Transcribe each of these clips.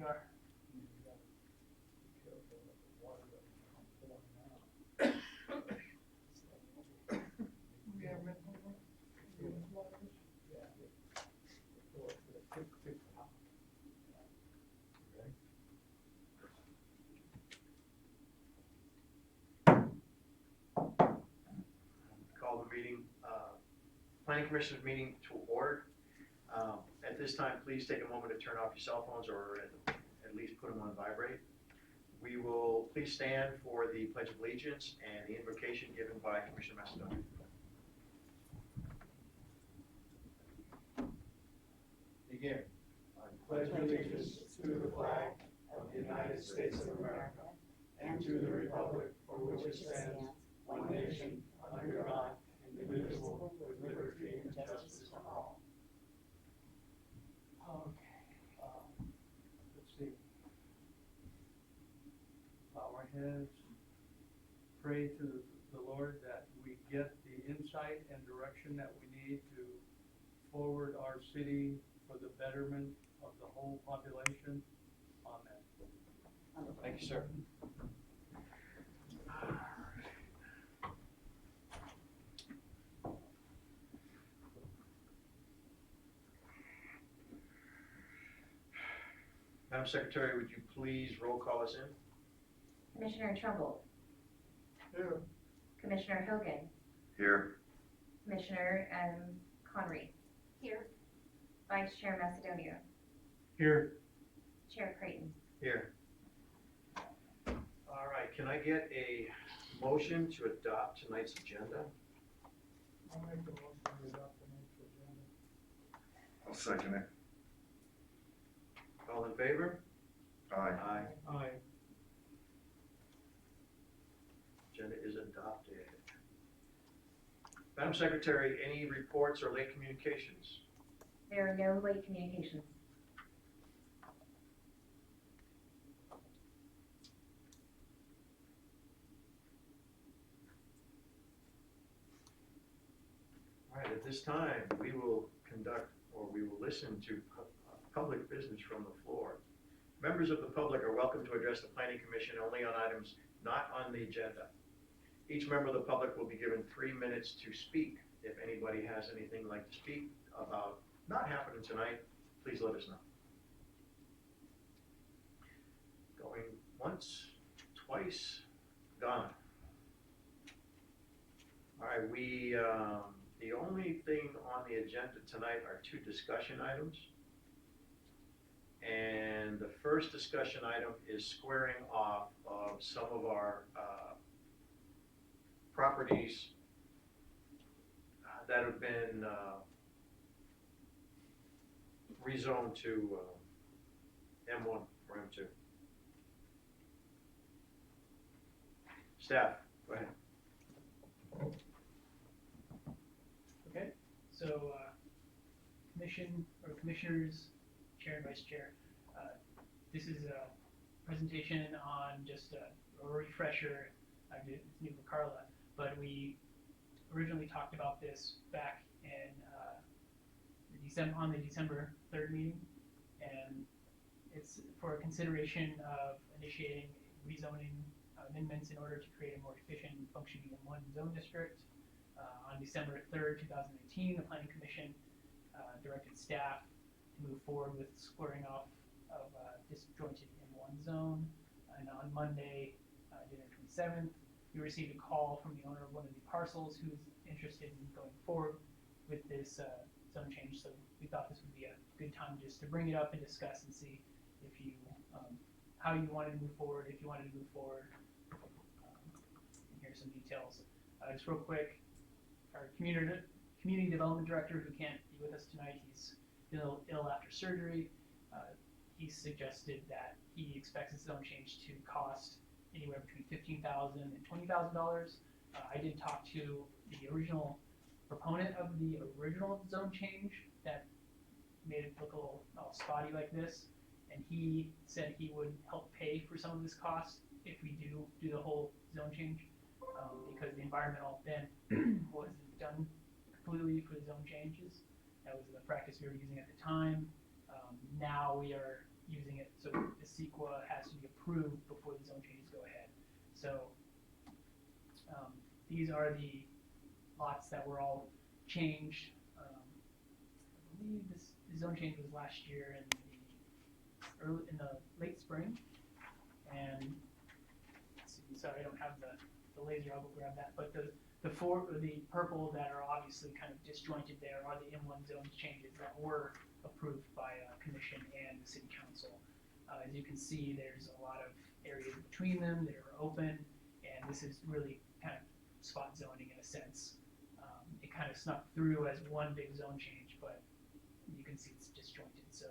You are. You gotta be careful that the water doesn't come pouring out. We have been over. Yeah. Before the tick top. Ready? Call the meeting, Planning Commission's meeting to order. At this time, please take a moment to turn off your cell phones or at least put them on vibrate. We will please stand for the Pledge of Allegiance and the invocation given by Commissioner Macedonia. Begin. I pledge allegiance to the flag of the United States of America and to the republic for which it stands, one nation, under God, indivisible, with liberty and justice for all. Okay, let's see. Bow our heads, pray to the Lord that we get the insight and direction that we need to forward our city for the betterment of the whole population. Amen. Thank you, sir. Madam Secretary, would you please roll call us in? Commissioner Trumbull, Here. Commissioner Hogan, Here. Commissioner Conry. Here. Vice Chair Macedonia, Here. Chair Creighton. Here. All right, can I get a motion to adopt tonight's agenda? I'll make the motion to adopt the next agenda. I'll second it. All in favor? Aye. Aye. Aye. Agenda is adopted. Madam Secretary, any reports or late communications? There are no late communications. All right, at this time, we will listen to public business from the floor. Members of the public are welcome to address the Planning Commission only on items not on the agenda. Each member of the public will be given 3 minutes to speak. If anybody has anything like to speak about not happening tonight, please let us know. Going once, twice, gone. All right, the only thing on the agenda tonight are 2 discussion items. And the first discussion item is squaring off of some of our properties that have been rezoned to M1 or M2. Staff, go ahead. Okay, so commissioners, chair and vice chair, this is a presentation on just a refresher. It's new for Carla, but we originally talked about this back in on the December 3rd meeting, and it's for a consideration of initiating rezoning amendments in order to create a more efficient and functioning M1 zone district. On December 3rd, 2019, the Planning Commission directed staff to move forward with squaring off of disjointed M1 zone. And on Monday, January 27th, we received a call from the owner of one of the parcels who's interested in going forward with this zone change. So we thought this would be a good time just to bring it up and discuss and see if you how you wanted to move forward, if you wanted to move forward. And here's some details. Just real quick, our community development director, who can't be with us tonight, he's ill after surgery. He suggested that he expects his zone change to cost anywhere between $15,000 and $20,000. I did talk to the original proponent of the original zone change that made it look a little spotty like this, and he said he would help pay for some of this cost if we do the whole zone change, because the environmental then wasn't done completely for the zone changes. That was the practice we were using at the time. Now we are using it, so CEQA has to be approved before the zone changes go ahead. So these are the lots that were all changed. I believe the zone change was last year in the late spring. And let's see, sorry, I don't have the laser. I'll go grab that. But the purple that are obviously kind of disjointed there are the M1 zone changes that were approved by commission and the city council. As you can see, there's a lot of areas between them that are open, and this is really kind of spot zoning in a sense. It kind of snuck through as one big zone change, but you can see it's disjointed. So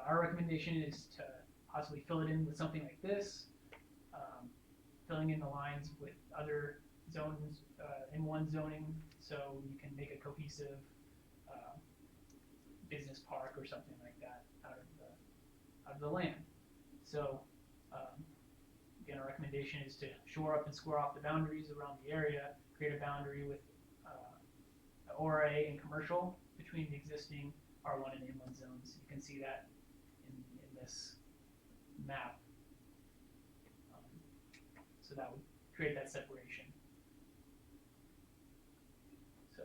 our recommendation is to possibly fill it in with something like this, filling in the lines with other zones in one zoning, so you can make a cohesive business park or something like that out of the land. So again, our recommendation is to shore up and square off the boundaries around the area, create a boundary with ORA and commercial between the existing R1 and M1 zones. You can see that in this map. So that would create that separation. So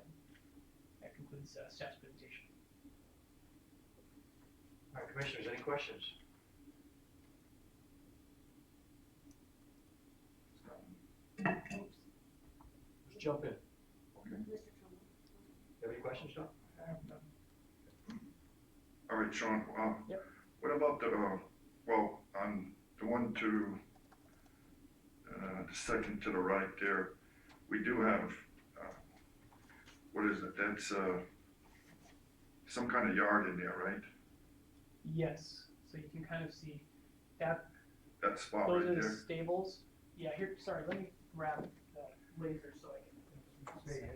that concludes staff's presentation. All right, commissioners, any questions? Let's jump in. Okay. You have any questions, Don? All right, Sean, Yep. what about on the one to, the second to the right there, we do have, what is it, that's, some kind of yard in there, right? Yes. So you can kind of see that. That spot Those right are the there? stables. Yeah, here, sorry, let me grab the laser so I can.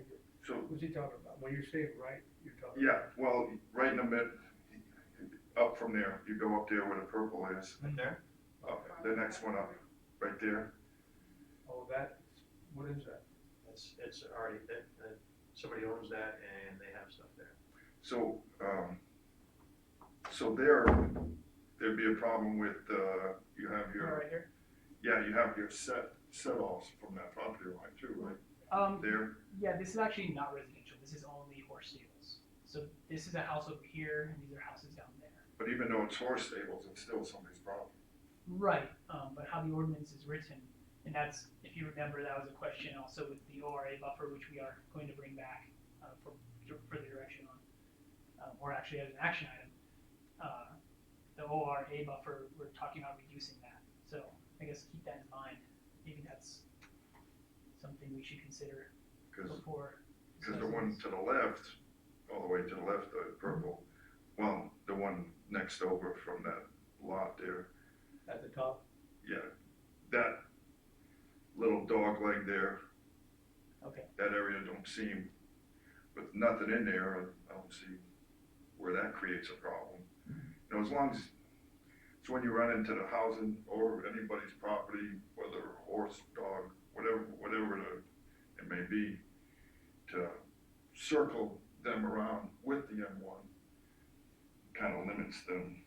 So, What's he talking about? When you say right, you're talking. yeah, well, right in the mid, up from there, you go up there where the purple is, Right there? the next one up, right there. Oh, that, what is that? It's already, somebody owns that and they have stuff there. So, there'd be a problem with, you have your, Right here. yeah, you have your set-offs from that property line too, right? There, Yeah, this is actually not residential. This is only horse stables. So this is a house over here, and these are houses down there. but even though it's horse stables, it's still somebody's property. Right. But how the ordinance is written, and that's, if you remember, that was a question also with the ORA buffer, which we are going to bring back for further direction on, or actually as an action item. The ORA buffer, we're talking about reducing that. So I guess keep that in mind. Maybe that's something we should consider Cause before. the one to the left, all the way to the left, the purple, well, the one next over from that lot there, At the top? yeah, that little dog leg there, Okay. that area don't seem, with nothing in there, I don't see where that creates a problem. You know, as long as, it's when you run into the housing or anybody's property, whether horse, dog, whatever it may be, to circle them around with the M1 kind of limits them.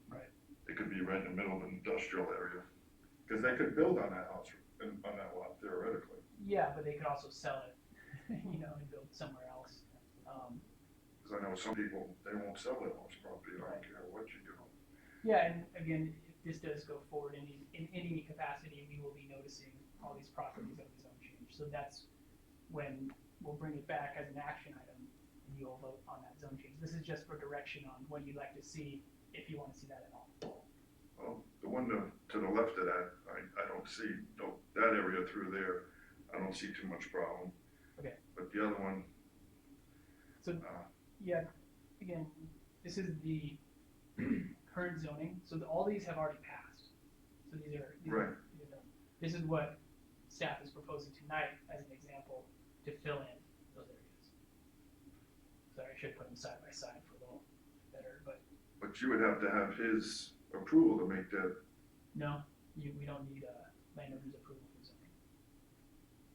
Right. It could be right in the middle of an industrial area, because they could build on that house, on that lot theoretically. Yeah, but they could also sell it, and build somewhere else. Because I know some people, they won't sell their house property, I don't care what you do. Yeah, and again, if this does go forward in any capacity, we will be noticing all these properties of the zone change. So that's when we'll bring it back as an action item, and you'll vote on that zone change. This is just for direction on what you'd like to see, if you want to see that at all. Well, the one to the left of that, I don't see, that area through there, I don't see too much problem. Okay. But the other one, So, yeah, again, this is the current zoning, so all these have already passed. So these are, Right. This is what staff is proposing tonight as an example to fill in those areas. Sorry, I should put them side by side for a little better, but but you would have to have his approval to make that, no, we don't need landowner's approval for zoning.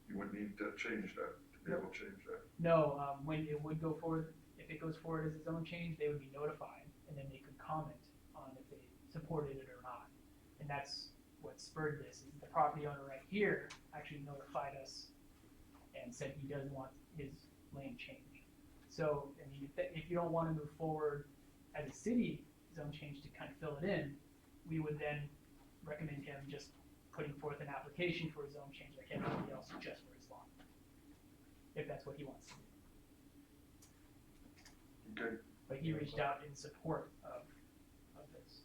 you would need to change that, to be able to change that. No, when it would go forward, if it goes forward as a zone change, they would be notified, and then they could comment on if they supported it or not. And that's what spurred this, is the property owner right here actually notified us and said he doesn't want his lane changed. So, I mean, if you don't wanna move forward as a city zone change to kind of fill it in, we would then recommend him just putting forth an application for a zone change like everybody else just for his lot. If that's what he wants to do. Okay, But he reached out in support of this.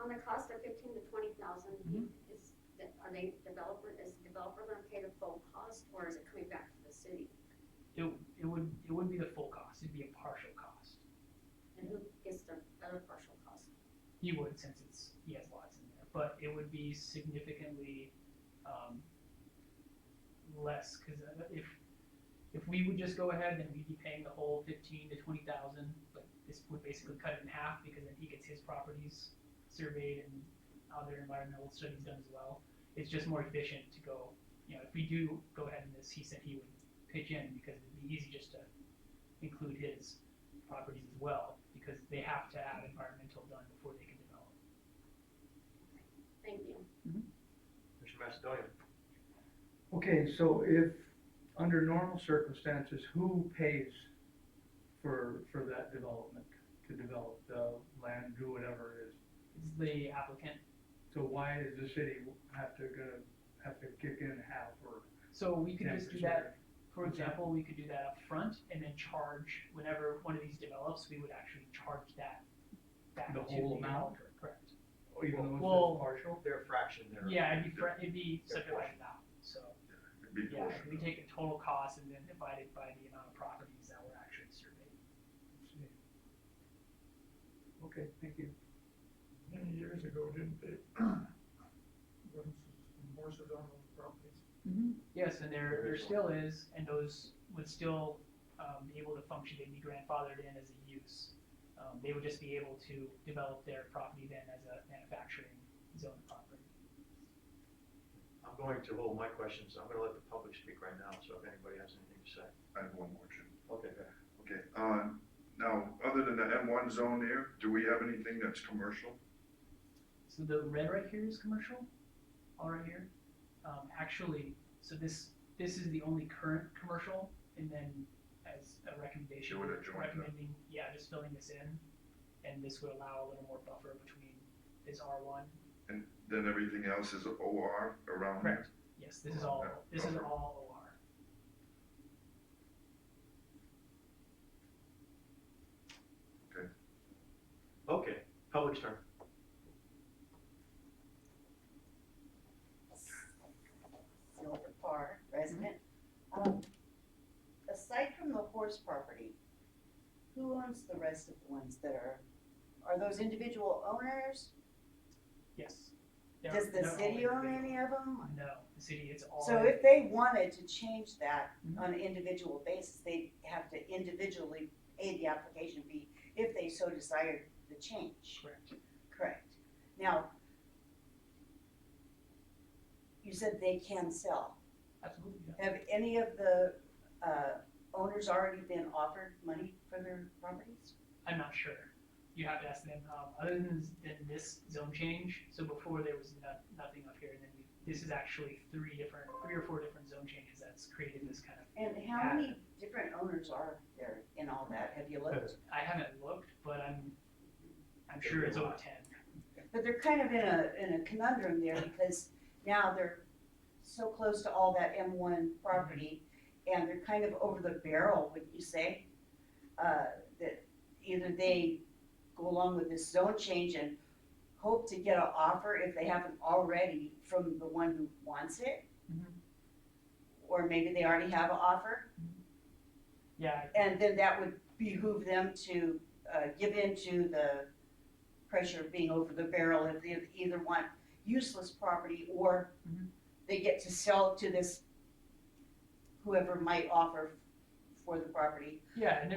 On the cost of 15 to 20,000, Mhm. is is the developer gonna pay the full cost, or is it coming back to the city? It would be the full cost, it'd be a partial cost. And who gets the other partial cost? He would, since he has lots in there, but it would be significantly, less, cause if we would just go ahead, then we'd be paying the whole 15 to 20,000, but this would basically cut it in half, because then he gets his properties surveyed and other environmental studies done as well. It's just more efficient to go, if we do go ahead in this, he said he would pitch in, because it'd be easy just to include his properties as well, because they have to have environmental done before they can develop. Thank you. Mr. Macedonia? Okay, so if, under normal circumstances, who pays for that development, to develop the land, do whatever it is? It's the applicant. So why does the city have to kick in half or So we could 10%? just do that, for What's that? example, we could do that up front and then charge, whenever one of these develops, we would actually charge that back to The the whole amount? developer, correct? Or even though Well- it's partial? Their fraction there. Yeah, it'd be subdivided out, so, it'd be yeah, portion. we take the total cost and then divide it by the amount of properties that were actually surveyed. Okay, thank you. Many years ago, didn't they, run some horses on those properties? Yes, and there still is, and those would still, be able to function, they'd be grandfathered in as a use. They would just be able to develop their property then as a manufacturing zone property. I'm going to hold my questions, I'm gonna let the public speak right now, so if anybody has anything to say. I have one more, Jim. Okay. Okay, now, other than the M1 zone there, do we have anything that's commercial? So the red right here is commercial, all right here. Actually, so this is the only current commercial, and then as a recommendation, You would adjoin that. recommending, yeah, just filling this in. And this would allow a little more buffer between this R1. And then everything else is OR around there? Correct. Yes, this is all Okay. OR. Okay, public's turn. Silver Bar resident. Aside from the horse property, who owns the rest of the ones that are those individual owners? Yes. Does the city own any of them? No, the city, it's all. So if they wanted to change that Mhm. on an individual basis, they'd have to individually pay the application fee if they so desired the change. Correct. Correct. Now, you said they can sell. Absolutely, yeah. Have any of the owners already been offered money for their properties? I'm not sure. You have to ask them. Other than this zone change, so before there was nothing up here, and then this is actually three or four different zone changes that's created this kind of. And how many different owners are there in all that? Have you looked? I haven't looked, but I'm sure it's over 10. But they're kind of in a conundrum there because now they're so close to all that M1 property and they're kind of over the barrel, wouldn't you say? That either they go along with this zone change and hope to get an offer if they haven't already from the one who wants it. Mhm. Or maybe they already have an offer. Yeah, And then that would behoove them to give in to the pressure of being over the barrel if they either want useless property or Mhm. they get to sell to this whoever might offer for the property. yeah, and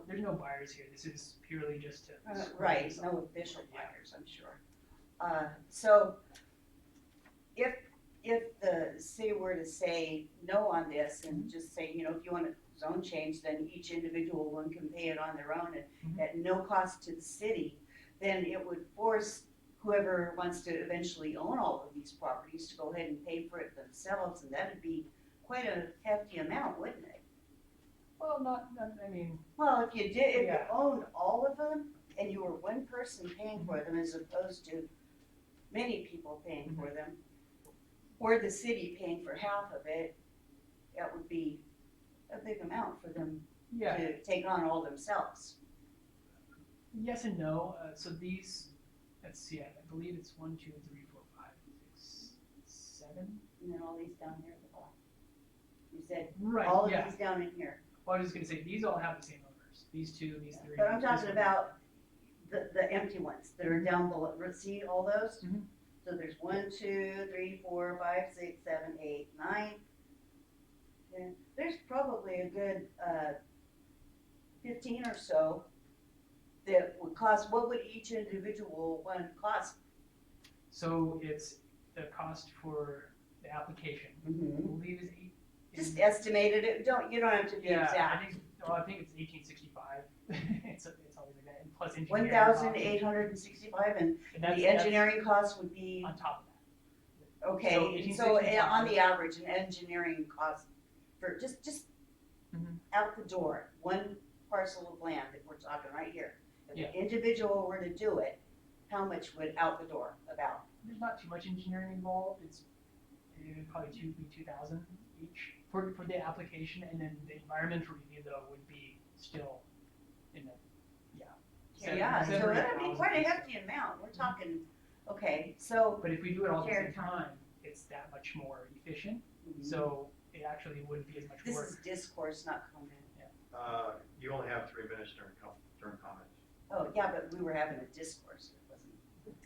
there's no buyers here. This is purely just to. spread Right, this no out. official buyers, I'm sure. So if the city were to say no on this and just say, if you want to zone change, then each individual one can pay it on their own Mhm. and at no cost to the city, then it would force whoever wants to eventually own all of these properties to go ahead and pay for it themselves, and that'd be quite a hefty amount, wouldn't it? Well, I mean, Well, if you did, if you Yeah. owned all of them and you were one person paying for them as opposed to many people paying for them, or the city paying for half of it, that would be a big amount for them yeah, to take on all themselves. yes and no. So these, let's see, I believe it's 1, 2, 3, 4, 5, 6, 7. And then all these down here at the bottom. You said Right, all of yeah. these down in here. Well, I was just gonna say, these all have the same owners. These 2, these 3. But I'm this talking one. about the empty ones that are down below. See all those? Mhm. So there's 1, 2, 3, 4, 5, 6, 7, 8, 9. And there's probably a good 15 or so that would cost. What would each individual one cost? So it's the cost for the application. I believe is 8. Just estimated it. You don't have to be Yeah, exact. I think it's 1865. it's always like that, and plus One engineering. thousand costs. 865, and And that's, the engineering cost would be. that's on top of that. Okay, so 1865. on the average, an engineering cost for just Mhm. out the door, one parcel of land that we're talking right here. If Yeah. an individual were to do it, how much would out the door about? There's not too much engineering involved. It's probably 2,000 each for the application, and then the environmental review though would be still in the Yeah, so seven or that'd be 8,000. quite a hefty amount. We're talking, okay, so. But if we do it all at the Chair same time. time, it's that much more efficient. So it actually wouldn't be as much This work. is discourse, not comment. You only have 3 minutes during comments. Oh, yeah, but we were having a discourse, it wasn't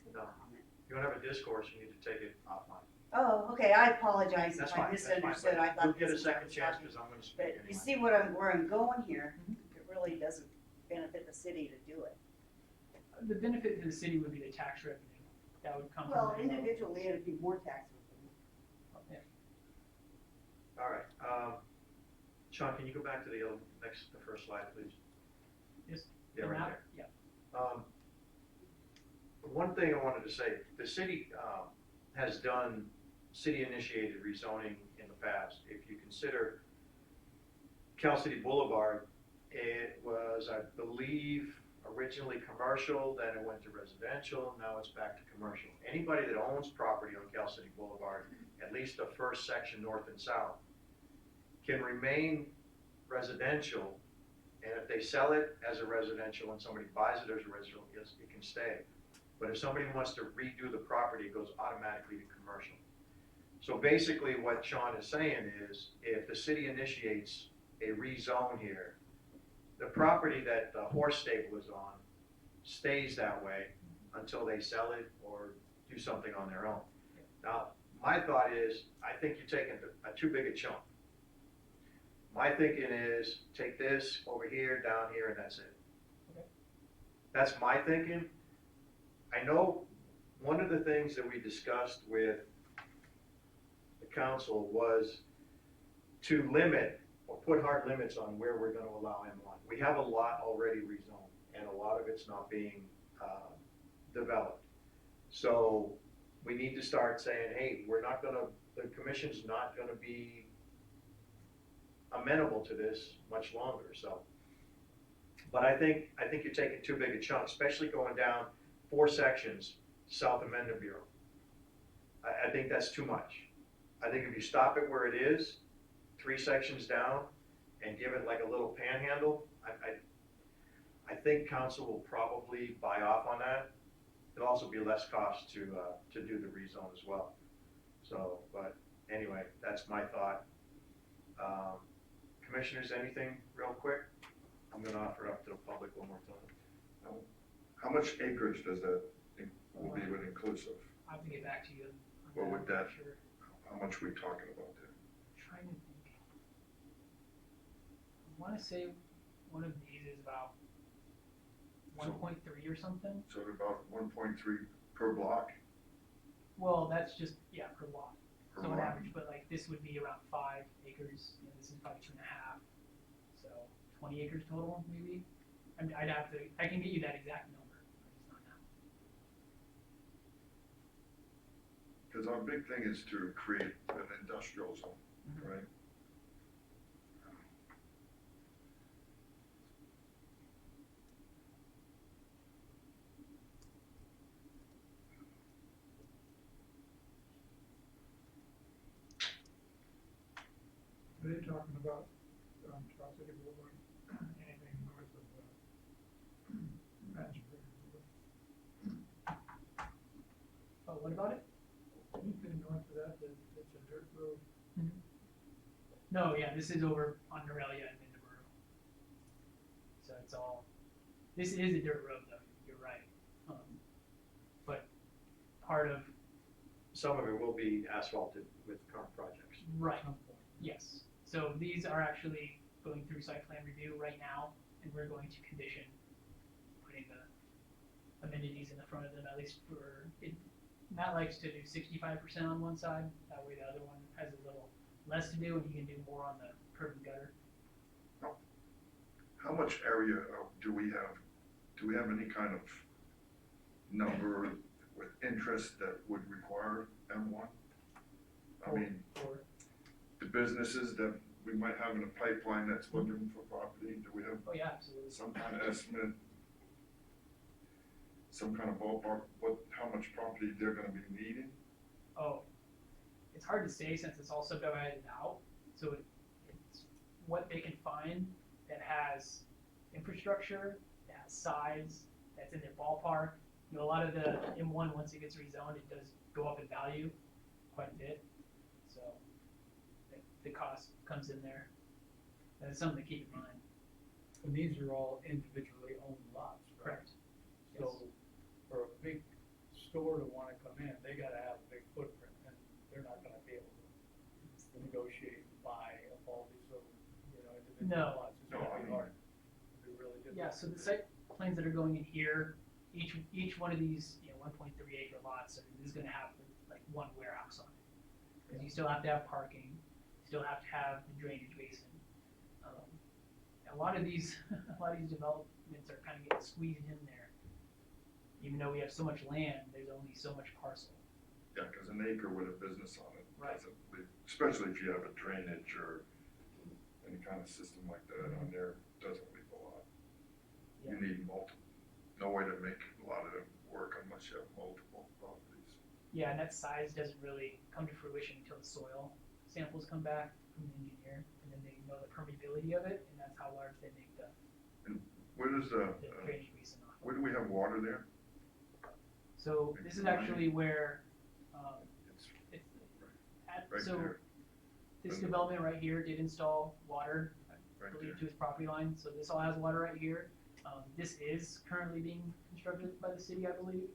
a No. comment. If you don't have a discourse, you need to take it offline. Oh, okay, I apologize That's if fine, I that's fine, misunderstood. I but thought you'll get a this was what I second was chance talking. because I'm gonna speak But anyway. you see where I'm going here, it really doesn't benefit the city to do it. The benefit to the city would be the tax revenue that would come Well, from the individually, it'd be more taxes. yeah. All right, Sean, can you go back to the first slide, please? Yes. Yeah, The right map? there. Yeah. One thing I wanted to say, the city has done city-initiated rezoning in the past. If you consider Cal City Boulevard, it was, I believe, originally commercial, then it went to residential, now it's back to commercial. Anybody that owns property on Cal City Boulevard, at least the first section north and south, can remain residential, and if they sell it as a residential and somebody buys it as a residential, yes, it can stay. But if somebody wants to redo the property, it goes automatically to commercial. So basically what Sean is saying is, if the city initiates a rezone here, the property that the horse stable is on stays that way until they sell it or do something on their own. Now, my thought is, I think you're taking a too big a chunk. My thinking is, take this over here, down here, and that's it. Okay. That's my thinking. I know one of the things that we discussed with the council was to limit or put hard limits on where we're gonna allow M1. We have a lot already rezoned, and a lot of it's not being developed. So we need to start saying, hey, the commission's not gonna be amenable to this much longer, so. But I think you're taking too big a chunk, especially going down 4 sections south of Mendon Bureau. I think that's too much. I think if you stop it where it is, 3 sections down, and give it like a little panhandle, I think council will probably buy off on that. It'll also be less cost to do the rezone as well. So, but anyway, that's my thought. Commissioners, anything real quick? I'm gonna offer it up to the public one more time. How much acreage does that, will be with inclusive? I'll have to get back to you. on What would that- Sure. How much are we talking about there? Trying to think. I want to say one of these is about 1.3 or something. So about 1.3 per block? Well, that's just, yeah, per lot. Per So on lot. average, but like this would be around 5 acres, this is probably 2.5. 20 acres total, maybe. I'd have to, I can get you that exact number, it's not now. Because our big thing is to create an industrial zone, Mhm. right? Are they talking about, Charles City Boulevard, anything north of, Madison Boulevard? Oh, what about it? Anything north of that, it's a dirt road. No, yeah, this is over on Norelia and Mindeboro. So it's all, this is a dirt road though, you're right. But part of, Some of it will be asphalted with current projects. right, Some point. yes. So these are actually going through site plan review right now, and we're going to condition putting the amenities in the front of them, at least for, Matt likes to do 65% on one side, that way the other one has a little less to do, and you can do more on the curb and gutter. How much area do we have? Do we have any kind of number with interest that would require M1? I mean, Or, the businesses that we might have in a pipeline that's looking for property, do we have oh yeah, absolutely. some kind of estimate? Some kind of ballpark, how much property they're gonna be needing? Oh, it's hard to say since it's all subdivided out, so it's what they can find that has infrastructure, that has size, that's in their ballpark. You know, a lot of the M1, once it gets rezoned, it does go up in value quite a bit, so the cost comes in there. That's something to keep in mind. And these are all individually owned lots, right? Correct. So for a big store to wanna come in, they gotta have a big footprint, and they're not gonna be able to negotiate and buy up all these little, individual No. lots. It's No, gonna I be mean- hard. It'd be really difficult. Yeah, so the site plans that are going in here, each one of these, 1.3 acre lots is gonna have like one warehouse on it. Cause you still have to have parking, you still have to have the drainage basin. A lot of these developments are kind of getting squeezed in there. Even though we have so much land, there's only so much parcel. Yeah, cause an acre with a business on it Right. doesn't leave, especially if you have a drainage or any kind of system like that on there, doesn't leave a lot. You need multiple, no way to make a lot of them work unless you have multiple properties. Yeah, and that size doesn't really come to fruition until the soil samples come back from the engineer, and then they know the permeability of it, and that's how large they make the Where does the drainage basin off. where do we have water there? So this is actually where, It's it's at, right so there, this development right here did install water, I right believe, there. to its property line, so this all has water right here. This is currently being constructed by the city, I believe,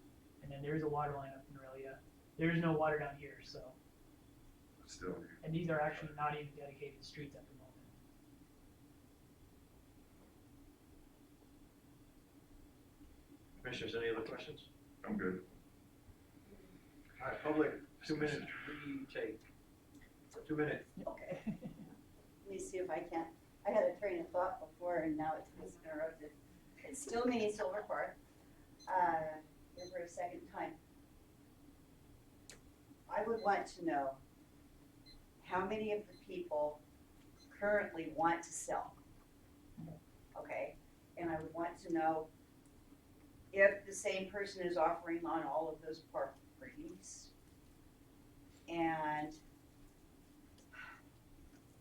and then there's a water line up in Aurelia. There is no water down here, so, Still, and these are actually not even dedicated streets at the moment. Commissioners, any other questions? I'm good. All right, public, 2 minute retake. 2 minutes. Okay. Let me see if I can, I had a train of thought before and now it's been interrupted. It's still me, Silverport, here for a second time. I would want to know how many of the people currently want to sell. Okay, and I would want to know if the same person is offering on all of those properties. And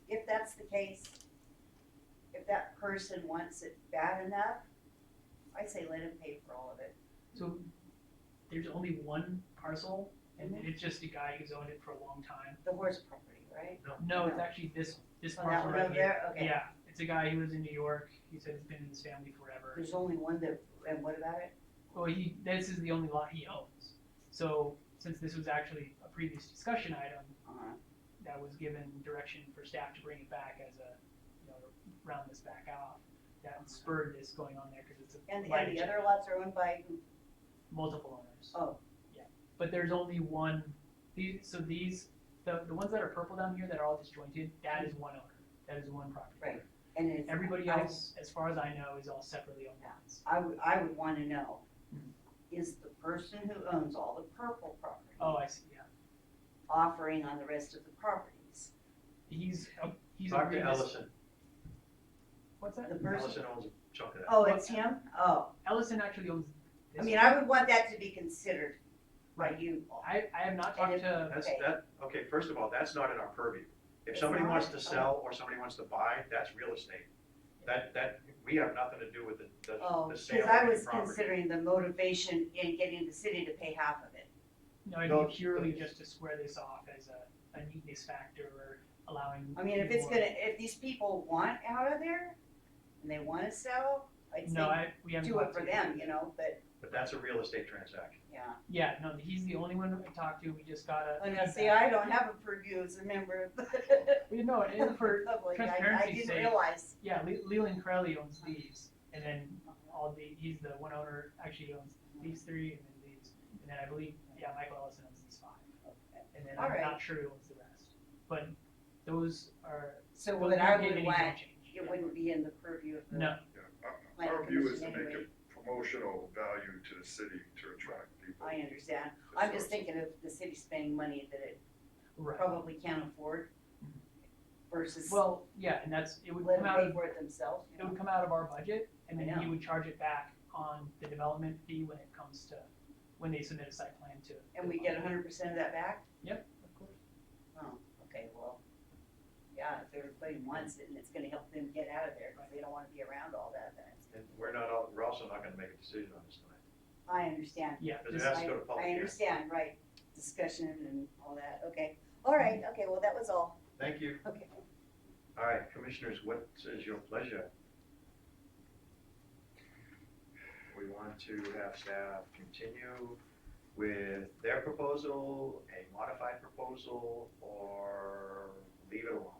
if that's the case, if that person wants it bad enough, I say let him pay for all of it. So there's only one parcel, and it's just a guy who's owned it for a long time. The horse property, right? No, it's actually this Oh, that parcel one right over here. there? Okay. Yeah, it's a guy who lives in New York. He said he's been in his family forever. There's only one that, and what about it? Well, this is the only lot he owns. So since this was actually a previous discussion item, that was given direction for staff to bring it back as a, round this back off. That spurred this going on there because it's a And the lighted other lots are owned by who? multiple owners. Oh. Yeah, but there's only one. The ones that are purple down here that are all disjointed, that is one owner. That is one property. Right. And if, Everybody I- else, as far as I know, is all separately owned lots. I would wanna know, Mhm. is the person who owns all the purple property Oh, I see, yeah. offering on the rest of the properties? He's Talk agreed to to- Ellison. What's that? The person, Ellison owns a chunk of that. oh, it's him? Oh, Ellison actually owns I this. mean, I would want that to be considered by Right. you all. I have not And talked if- to, That's, Okay. okay, first of all, that's not in our purview. If It's somebody not? wants to sell or somebody wants to buy, that's real estate. That, we have nothing to do with Oh, the sale because of I any was property. considering the motivation in getting the city to pay half of it. no, it'd No, be purely just to square this off as a neatness factor or allowing. I mean, if it's people- gonna, if these people want out of there and they wanna sell, I'd No, say we haven't. do it talked for to them, you know, but, But that's a real estate transaction. yeah. Yeah, no, he's the only one I talked to. We just got a. Oh, now, see, feedback. I don't have a purview as a member of We know, and for public, I transparency's didn't sake, realize. yeah, Leland Crowley owns these, and then he's the one owner, actually owns these three, and then these, and then I believe, yeah, Michael Ellison owns these 5, and then I'm Alright. not sure who owns the rest, but those are, So those what I don't get would any want, zone change. it wouldn't be in the purview of the. No, Planning Our view is to commission make anyway. it promotional value to the city to attract people. I understand. to I'm just source. thinking of the city spending money that it right. probably can't afford versus Well, yeah, and it would let come them out pay of, for it themselves, you it would know? come out of our budget, and I then he know. would charge it back on the development fee when it comes to, when they submit a site plan to. And we get 100% of that back? Yep, of course. Oh, okay, well, yeah, if everybody wants it and it's gonna help them get out of there, because they don't wanna be around all that, then it's, And we're also not gonna make a decision on this tonight. I understand. Yeah, Because this- it has to go to public I hearing. understand, right, discussion and all that, okay. All right, okay, well, that was all, Thank you. okay. All right, commissioners, what is your pleasure? We want to have staff continue with their proposal, a modified proposal, or leave it alone?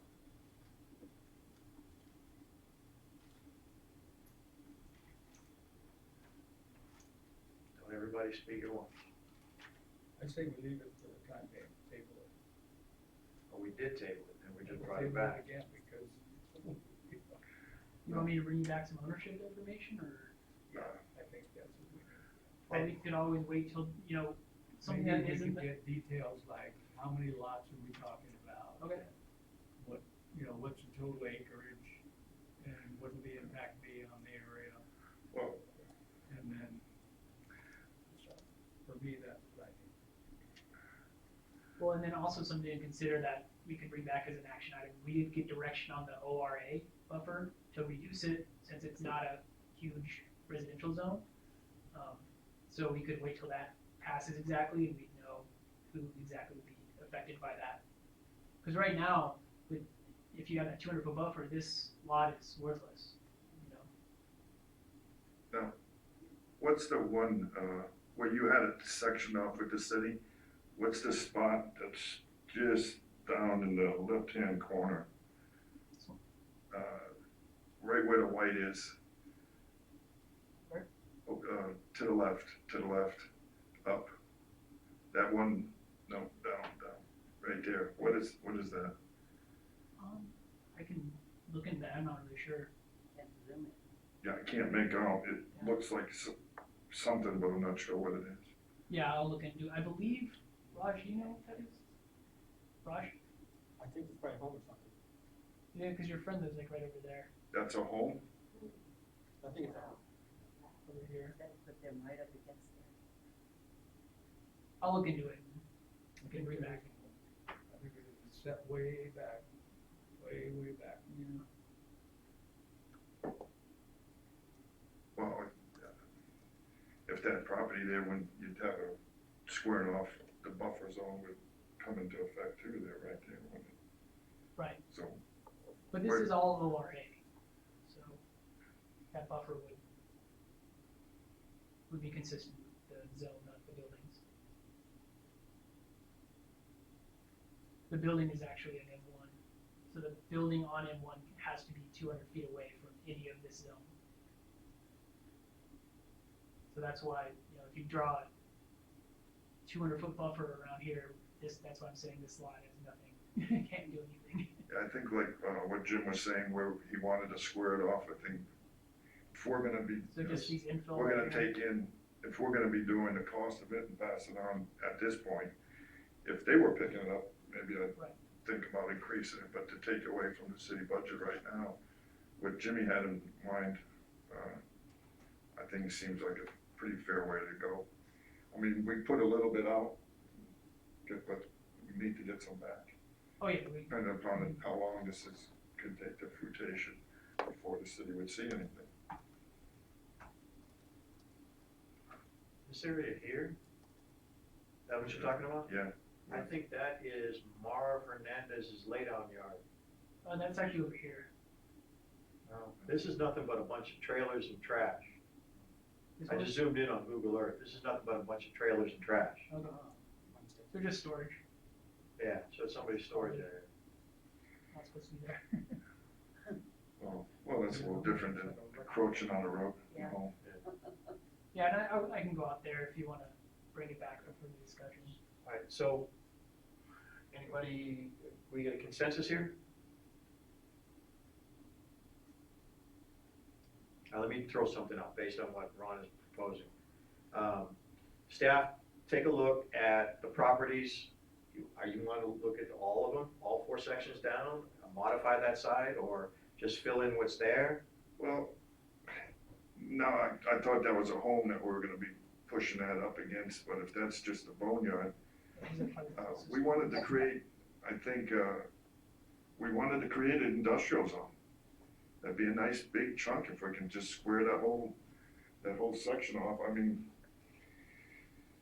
Don't everybody speak at once. I say we leave it for the time being, table it. Well, we did table it, and we just We'll brought it table back. Again, because. You want me to bring you back some ownership information, or, I think that's what we need. or we could always wait till, something that Maybe isn't. we could get details like, how many lots are we talking about? Okay. What, what's the total acreage, and what will the impact be on the area, Well, and then, so, for me, that's what I need. Well, and then also something to consider that we could bring back as an action item, we did get direction on the ORA buffer to reduce it, since it's not a huge residential zone. So we could wait till that passes exactly, and we'd know who exactly would be affected by that. Because right now, if you have that 200-foot buffer, this lot is worthless, what's the one, where you had a section off with the city? What's the spot that's just down in the left-hand corner? Right where the white is. Where? Oh, to the left, up. That one, no, down, right there. What is that? I can look into that, I'm not really sure. Can't zoom it. Yeah, I can't make out. It looks like something, but I'm not sure what it is. Yeah, I'll look into it. I believe, Raj, you know what that is? Raj? I think it's probably home or something. Yeah, because your friend lives like right over there, That's a home? I think it's a home. over here. That put them right up against there. I'll look into it. I can bring back. I think it is set way back, way back. Yeah. Well, if that property there, when you'd have a squaring off, the buffer zone would come into effect too there, right there, wouldn't it? Right, So, but this Right. is all ORA, so that buffer would be consistent with the zone, not the buildings. The building is actually an M1, so the building on M1 has to be 200 feet away from any of this zone. So that's why, if you draw a 200-foot buffer around here, that's why I'm saying this lot has nothing. can't do anything. Yeah, I think like, what Jim was saying, where he wanted to square it off, I think, if we're gonna be, So just these infill. we're gonna right here. take in, if we're gonna be doing the cost of it and pass it on at this point, if they were picking it up, maybe I'd Right. think about increasing it, but to take away from the city budget right now, what Jimmy had in mind, I think it seems like a pretty fair way to go. I mean, we put a little bit out, but we need to get some back. Oh, yeah, we, Depending upon how long could take the fruitation before the city would see anything. This area here, that what you're talking about? Yeah. I think that is Mara Hernandez's laydown yard. that's actually over here. This is nothing but a bunch of trailers and trash. This I one? just zoomed in on Google Earth. This is nothing but a bunch of trailers and trash. Okay. So just storage. Yeah, so it's somebody's storage area. Not supposed to be there. Well, that's a little different than encroaching on the road, you Yeah. know. Yeah, and I can go out there if you wanna bring it back for further discussion. Alright, so, anybody, we get a consensus here? Now, let me throw something out based on what Ron is proposing. Staff, take a look at the properties. You want to look at all of them, all 4 sections down, modify that side, or just fill in what's there? Well, no, I thought that was a home that we were gonna be pushing that up against, but if that's just a boneyard, we wanted to create, I think, we wanted to create an industrial zone. That'd be a nice big chunk if we can just square that whole section off. I mean,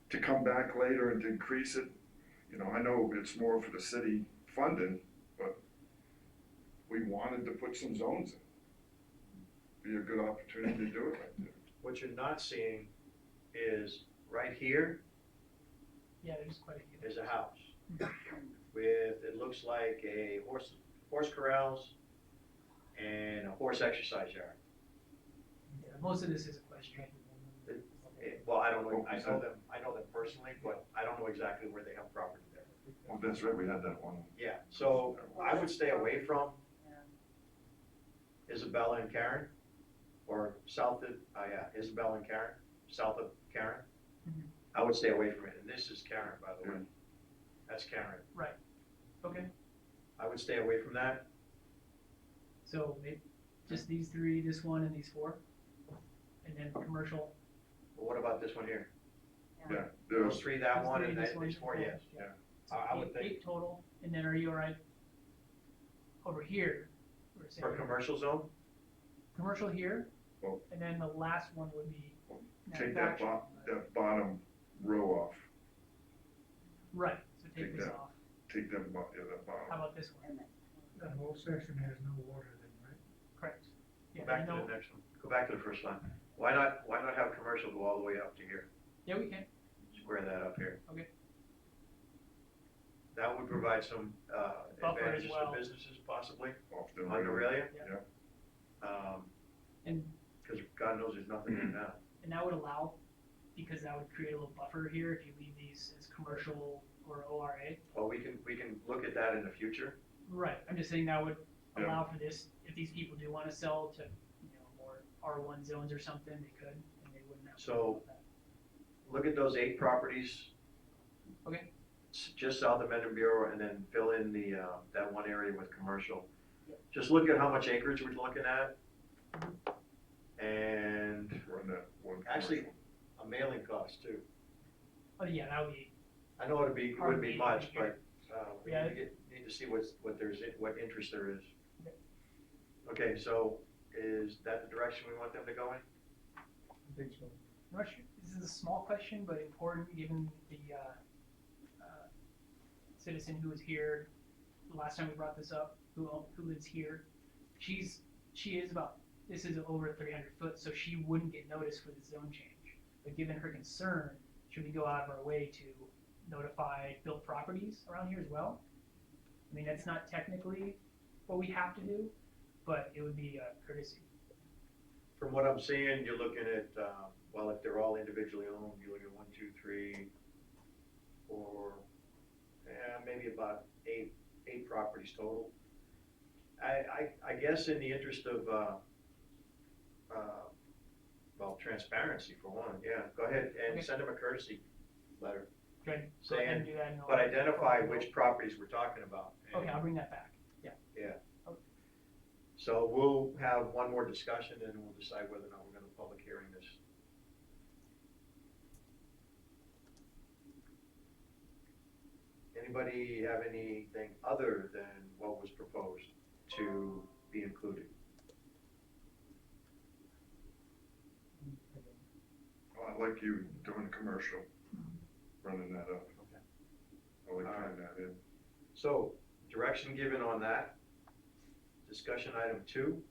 to come back later and to increase it, you know, I know it's more for the city funding, but we wanted to put some zones in. Be a good opportunity to do it right there. What you're not seeing is, right here Yeah, there's quite a few. is a house with, it looks like a horse corrals and a horse exercise yard. Yeah, most of this is equestrian. Well, I don't know, I know them personally, but I don't know exactly where they have property there. Well, that's right, we had that one. Yeah, so I would stay away from Isabella and Karen, or south of, Isabella and Karen, south of Karen. Mhm. I would stay away from it, and this is Karen, by the way. That's Karen. Okay, I would stay away from that. so maybe just these 3, this one, and these 4? And then commercial? But what about this one here? Yeah, Those there's, 3, that These one, 3, and this then one, these 4, yes. yeah. So I would 8 think- 8 total, and then are you alright over here? We're saying For commercial zone, commercial here, Well- and then the last one would be Take that manufacturing. that bottom row off, Right, so take Take this that. off. take that How bottom. about this one? That whole section has no water then, right? Correct. go Yeah, back to no- the next one, go back to the first line. Why not have commercial go all the way up to here? Yeah, we can. Square that up here. Okay. That would provide some, Buffer as advantages well. to businesses possibly, Off the on Aurelia. Yeah. And Cause God knows there's nothing there now. And that would allow, because that would create a little buffer here if you leave these as commercial or ORA. Well, we can look at that in the future. Right, I'm just saying that would Yeah. allow for this, if these people do wanna sell to, more R1 zones or something, they could, and they wouldn't have to. worry So- about that. Look at those 8 properties. Okay. Just south of Mendon Bureau, and then fill in the, that one area with commercial. Yep. Just look at how much acreage we're looking at. And Run that one. Actually- commercial. a mailing cost too. Oh, yeah, that would be, I know wouldn't be Hardly much, anything but, we Yeah. need to see what interest there is. Okay. Okay, so is that the direction we want them to go in? I think so. I'm not sure, this is a small question, but important given the, citizen who was here the last time we brought this up, who lives here. She is about, this is over 300 foot, so she wouldn't get notice for the zone change. But given her concern, should we go out of our way to notify built properties around here as well? I mean, that's not technically what we have to do, but it would be a courtesy. From what I'm seeing, you're looking at, well, if they're all individually owned, you look at 1, 2, 3, 4, maybe about 8 8 properties total. I guess in the interest of, well, transparency for one, yeah, go ahead and Okay. send them a courtesy letter. Good. Go ahead and Saying, do that. And but I'll- identify which properties we're talking about. Okay, I'll bring that back. So we'll have one more discussion and we'll decide whether or not we're gonna public hearing this. Anybody have anything other than what was proposed to be included? Well, I like you doing commercial, running that up. Okay. I like All right. trying that in. So, direction given on that. Discussion item 2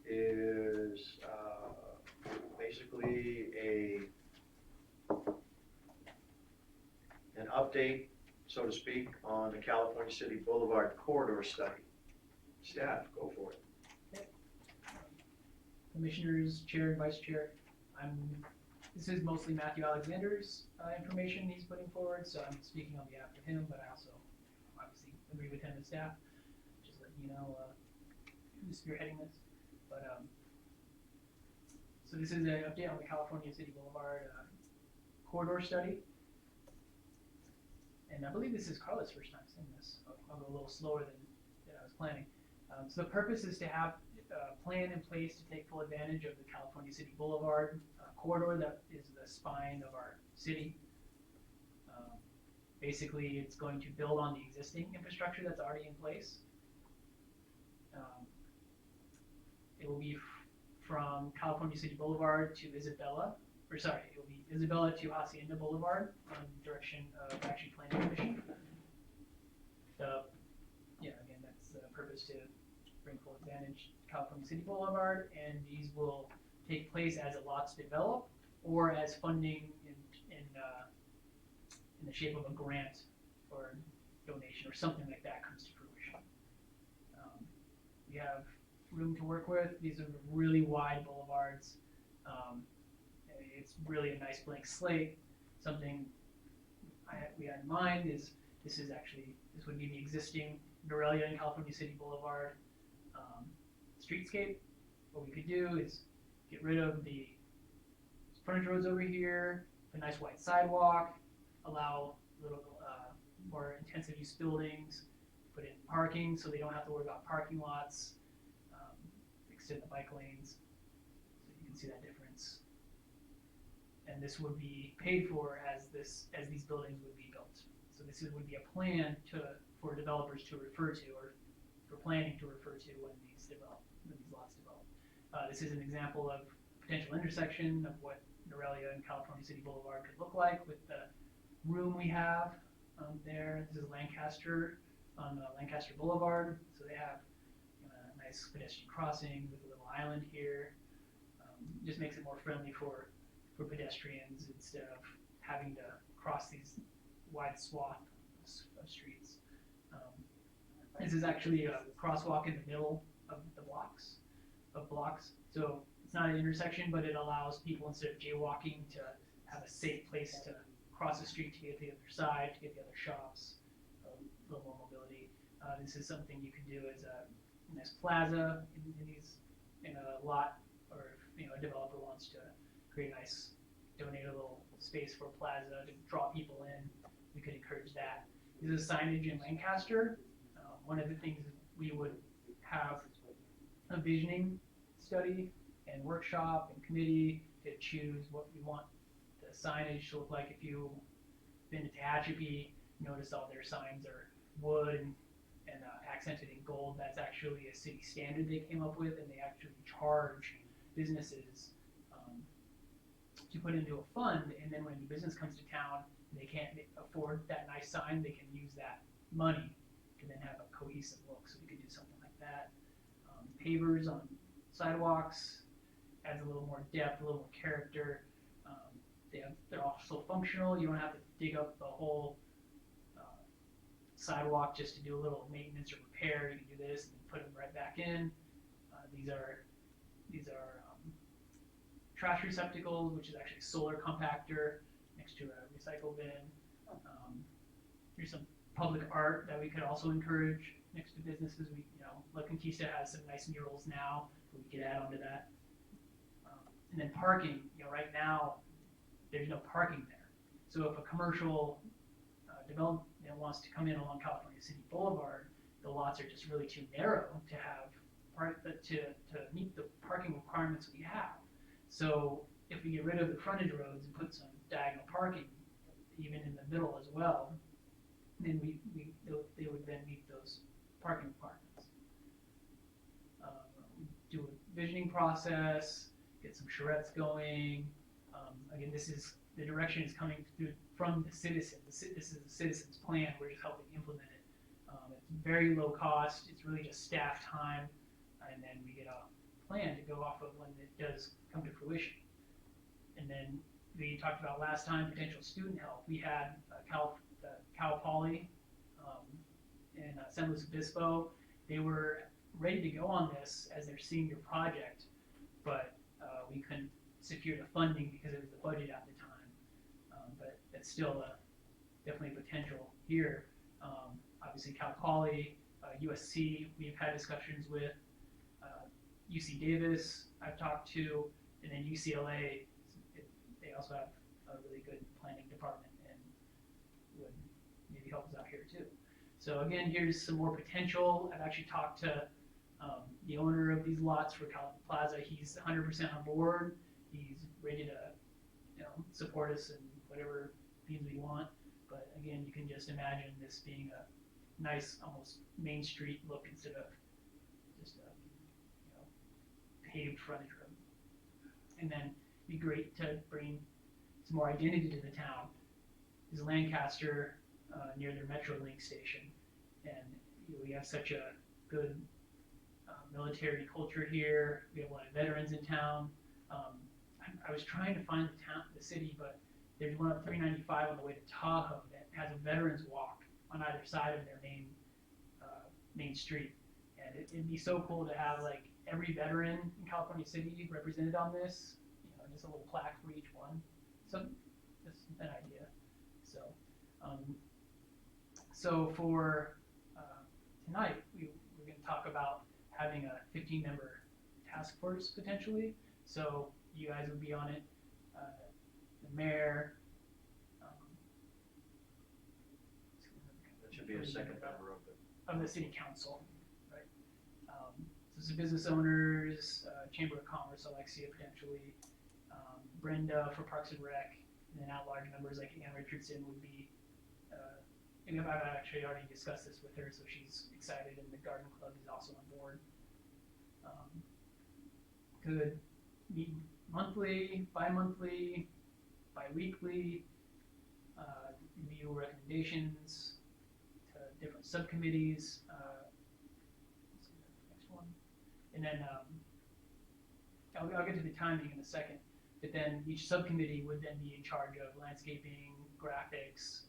is basically an update, so to speak, on the California City Boulevard corridor study. Staff, go for it. Commissioners, chair and vice chair, this is mostly Matthew Alexander's information he's putting forward, so I'm speaking on behalf of him, but I also obviously agree with him and staff, just letting you know who's spearheading this. But so this is an update on the California City Boulevard corridor study. And I believe this is Carla's first time seeing this. I'll go a little slower than I was planning. So the purpose is to have a plan in place to take full advantage of the California City Boulevard corridor that is the spine of our city. Basically, it's going to build on the existing infrastructure that's already in place. It will be from California City Boulevard to Isabella, or sorry, it will be Isabella to Hacienda Boulevard on direction of Action Planning Commission. Again, that's the purpose to bring full advantage to California City Boulevard, and these will take place as a lot's develop or as funding in the shape of a grant or donation or something like that comes to fruition. We have room to work with. These are really wide boulevards. It's really a nice blank slate. Something we had in mind is this would be the existing Norelia and California City Boulevard streetscape. What we could do is get rid of the frontage roads over here, a nice white sidewalk, allow little more intensive use buildings, put in parking so they don't have to worry about parking lots, extend the bike lanes, so you can see that difference. And this would be paid for as these buildings would be built. So this would be a plan for developers to refer to, or for planning to refer to when these lots develop. This is an example of potential intersection of what Norelia and California City Boulevard could look like with the room we have there. This is Lancaster on Lancaster Boulevard. So they have a nice pedestrian crossing with a little island here. Just makes it more friendly for pedestrians instead of having to cross these wide swath of streets. This is actually a crosswalk in the middle of the blocks. So it's not an intersection, but it allows people, instead of jaywalking, to have a safe place to cross the street to get to the other side, to get to the other shops, a little more mobility. This is something you can do as a nice plaza in a lot, or if a developer wants to create a nice, donate a little space for a plaza to draw people in, we could encourage that. This is signage in Lancaster. One of the things we would have a visioning study and workshop and committee to choose what we want the signage to look like. If you've been to Tehachapi, notice all their signs are wood and accented in gold. That's actually a city standard they came up with, and they actually charge businesses to put into a fund, and then when a new business comes to town and they can't afford that nice sign, they can use that money to then have a cohesive look. So we could do something like that. Pavers on sidewalks adds a little more depth, a little more character. They're also functional. You don't have to dig up the whole sidewalk just to do a little maintenance or repair. You can do this and put them right back in. These are trash receptacles, which is actually a solar compactor next to a recycle bin. There's some public art that we could also encourage next to businesses. We, La Conquista has some nice murals now, but we could add on to that. And then parking, right now, there's no parking there. So if a commercial development wants to come in along California City Boulevard, the lots are just really too narrow to have to meet the parking requirements we have. So if we get rid of the frontage roads and put some diagonal parking, even in the middle as well, then they would then meet those parking requirements. Do a visioning process, get some charrettes going. Again, the direction is coming through from the citizens. This is a citizen's plan. We're just helping implement it. It's very low cost. It's really just staff time, and then we get a plan to go off of when it does come to fruition. And then we talked about last time potential student help. We had Cal Poly in San Luis Obispo. They were ready to go on this as their senior project, but we couldn't secure the funding because it was the budget at the time. But it's still definitely potential here. Obviously Cal Poly, USC, we've had discussions with, UC Davis I've talked to, and then UCLA, they also have a really good planning department and would maybe help us out here too. So again, here's some more potential. I've actually talked to the owner of these lots for Cal Plaza. He's 100% on board. He's ready to support us in whatever means we want. But again, you can just imagine this being a nice, almost Main Street look instead of just a paved frontage road. And then it'd be great to bring some more identity to the town. Is Lancaster near their Metrolink station, and we have such a good military culture here. We have a lot of veterans in town. I was trying to find the city, but there's one up 395 on the way to Tahoe that has a veterans walk on either side of their main street, and it'd be so cool to have like every veteran in California City represented on this. Just a little plaque for each one. So just an idea. So for tonight, we're going to talk about having a 15-member task force potentially. So you guys would be on it. The mayor. That should be a second member of the city council, right? So some business owners, Chamber of Commerce, Alexia potentially, Brenda for Parks and Rec, and then at-large members like Ann Richardson would be. And I've actually already discussed this with her, so she's excited, and the Garden Club is also on board. Could meet monthly, bi-monthly, bi-weekly, review recommendations to different subcommittees. Let's see the next one. And then I'll get to the timing in a second, but then each subcommittee would then be in charge of landscaping, graphics,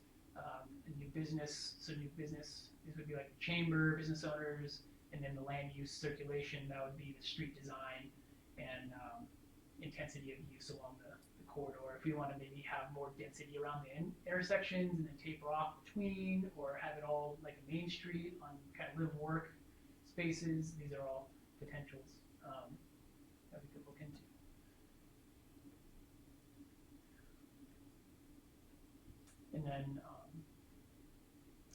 new business. So new business, this would be like the chamber, business owners, and then the land use circulation, that would be the street design and intensity of use along the corridor. If we want to maybe have more density around the intersections and then taper off between, or have it all like a main street on kind of live work spaces, these are all potentials that we could look into. And then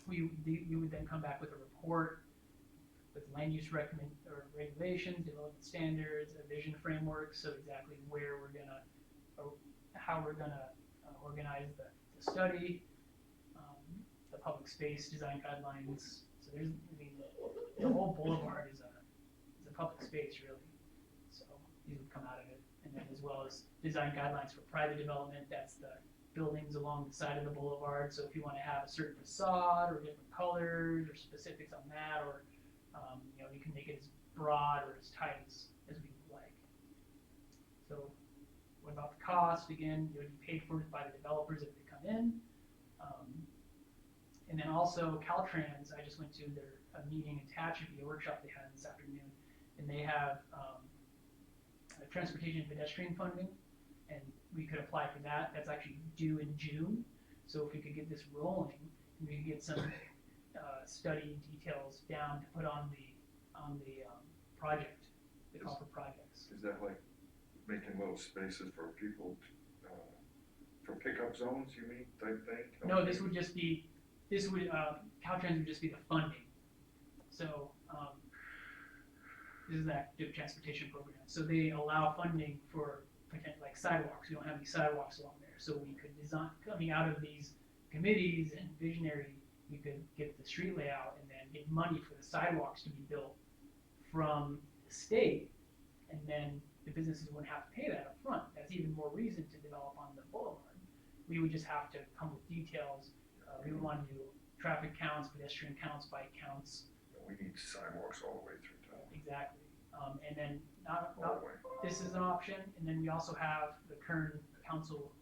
we would then come back with a report with land use regulations, development standards, a vision framework, so exactly where we're gonna, or how we're gonna organize the study, the public space design guidelines. So there's, the whole boulevard is a public space really. So these would come out of it, and then as well as design guidelines for private development. That's the buildings along the side of the boulevard. So if you want to have a certain facade or different colors or specifics on that, or you can make it as broad or as tight as we would like. So what about the cost? Again, it would be paid for by the developers if they come in. And then also Caltrans, I just went to a meeting in Tehachapi, a workshop they had this afternoon, and they have a transportation and pedestrian funding, and we could apply for that. That's actually due in June. So if we could get this rolling, We could get some, study details down to put on the, project, the call for projects. Is that like making little spaces for people, for pickup zones, you mean, type thing? No, this would, Caltrans would just be the funding. So, this is the active transportation program. So they allow funding for like sidewalks. We don't have any sidewalks along there. So we could design, coming out of these committees and visionary, we could get the street layout and then get money for the sidewalks to be built from the state. And then the businesses wouldn't have to pay that up front. That's even more reason to develop on the boulevard. We would just have to come with details. We would want to do traffic counts, pedestrian counts, bike counts. We need sidewalks all the way through town, Exactly. And then all the way. this is an option, and then we also have the Kern Council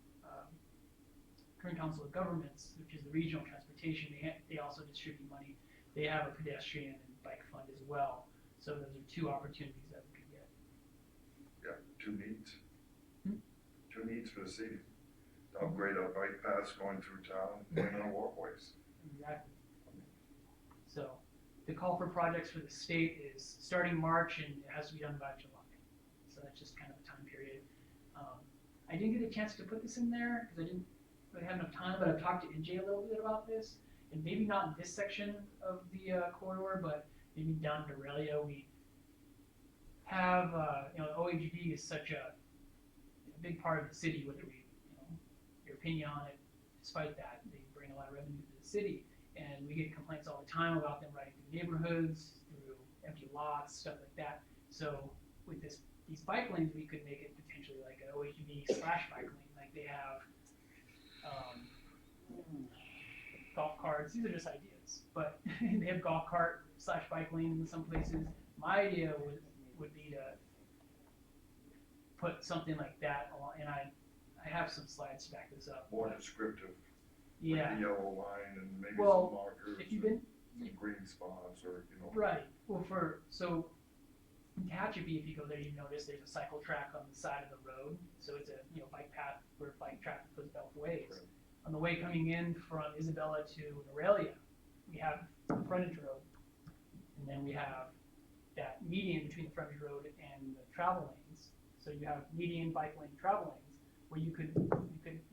of Governments, which is the regional transportation. They also distribute money. They have a pedestrian and bike fund as well. So those are two opportunities that we could get. Yeah, two needs. Hmm? Two needs for the city. To upgrade our bike paths going through town and our walkways. Exactly. So the call for projects for the state is starting March and it has to be done by July. So that's just kind of a time period. I didn't get a chance to put this in there because I didn't really have enough time, but I've talked to NJ a little bit about this. And maybe not in this section of the corridor, but maybe down to Aurelia. We have, OHB is such a big part of the city, whether we, your opinion on it, despite that, they bring a lot of revenue to the city. And we get complaints all the time about them riding through neighborhoods, through empty lots, stuff like that. So with these bike lanes, we could make it potentially like an OHB / bike lane, like they have golf carts. These are just ideas, but they have golf cart / bike lanes in some places. My idea would be to put something like that along, and I have some slides to back this up. More descriptive. Yeah. Like the yellow line and maybe Well, some markers. if you've been Some green spots or, right, well, in Tehachapi, if you go there, you notice there's a cycle track on the side of the road. So it's a bike path where bike traffic goes both ways. Right. On the way coming in from Isabella to Aurelia, we have the frontage road, and then we have that median between the frontage road and the travel lanes. So you have median, bike lane, travel lanes, where you could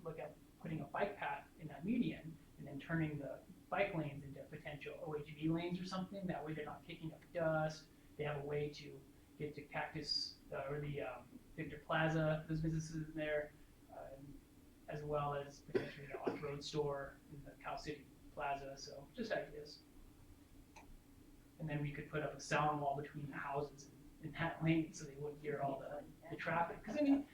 look at putting a bike path in that median and then turning the bike lanes into potential OHV lanes or something. That way they're not kicking up dust. They have a way to get to Cactus or the Victor Plaza, those businesses in there, as well as potentially the off-road store in the Cal City Plaza. So just ideas. And then we could put up a sound wall between the houses in that lane so they wouldn't hear all the traffic. Because I mean,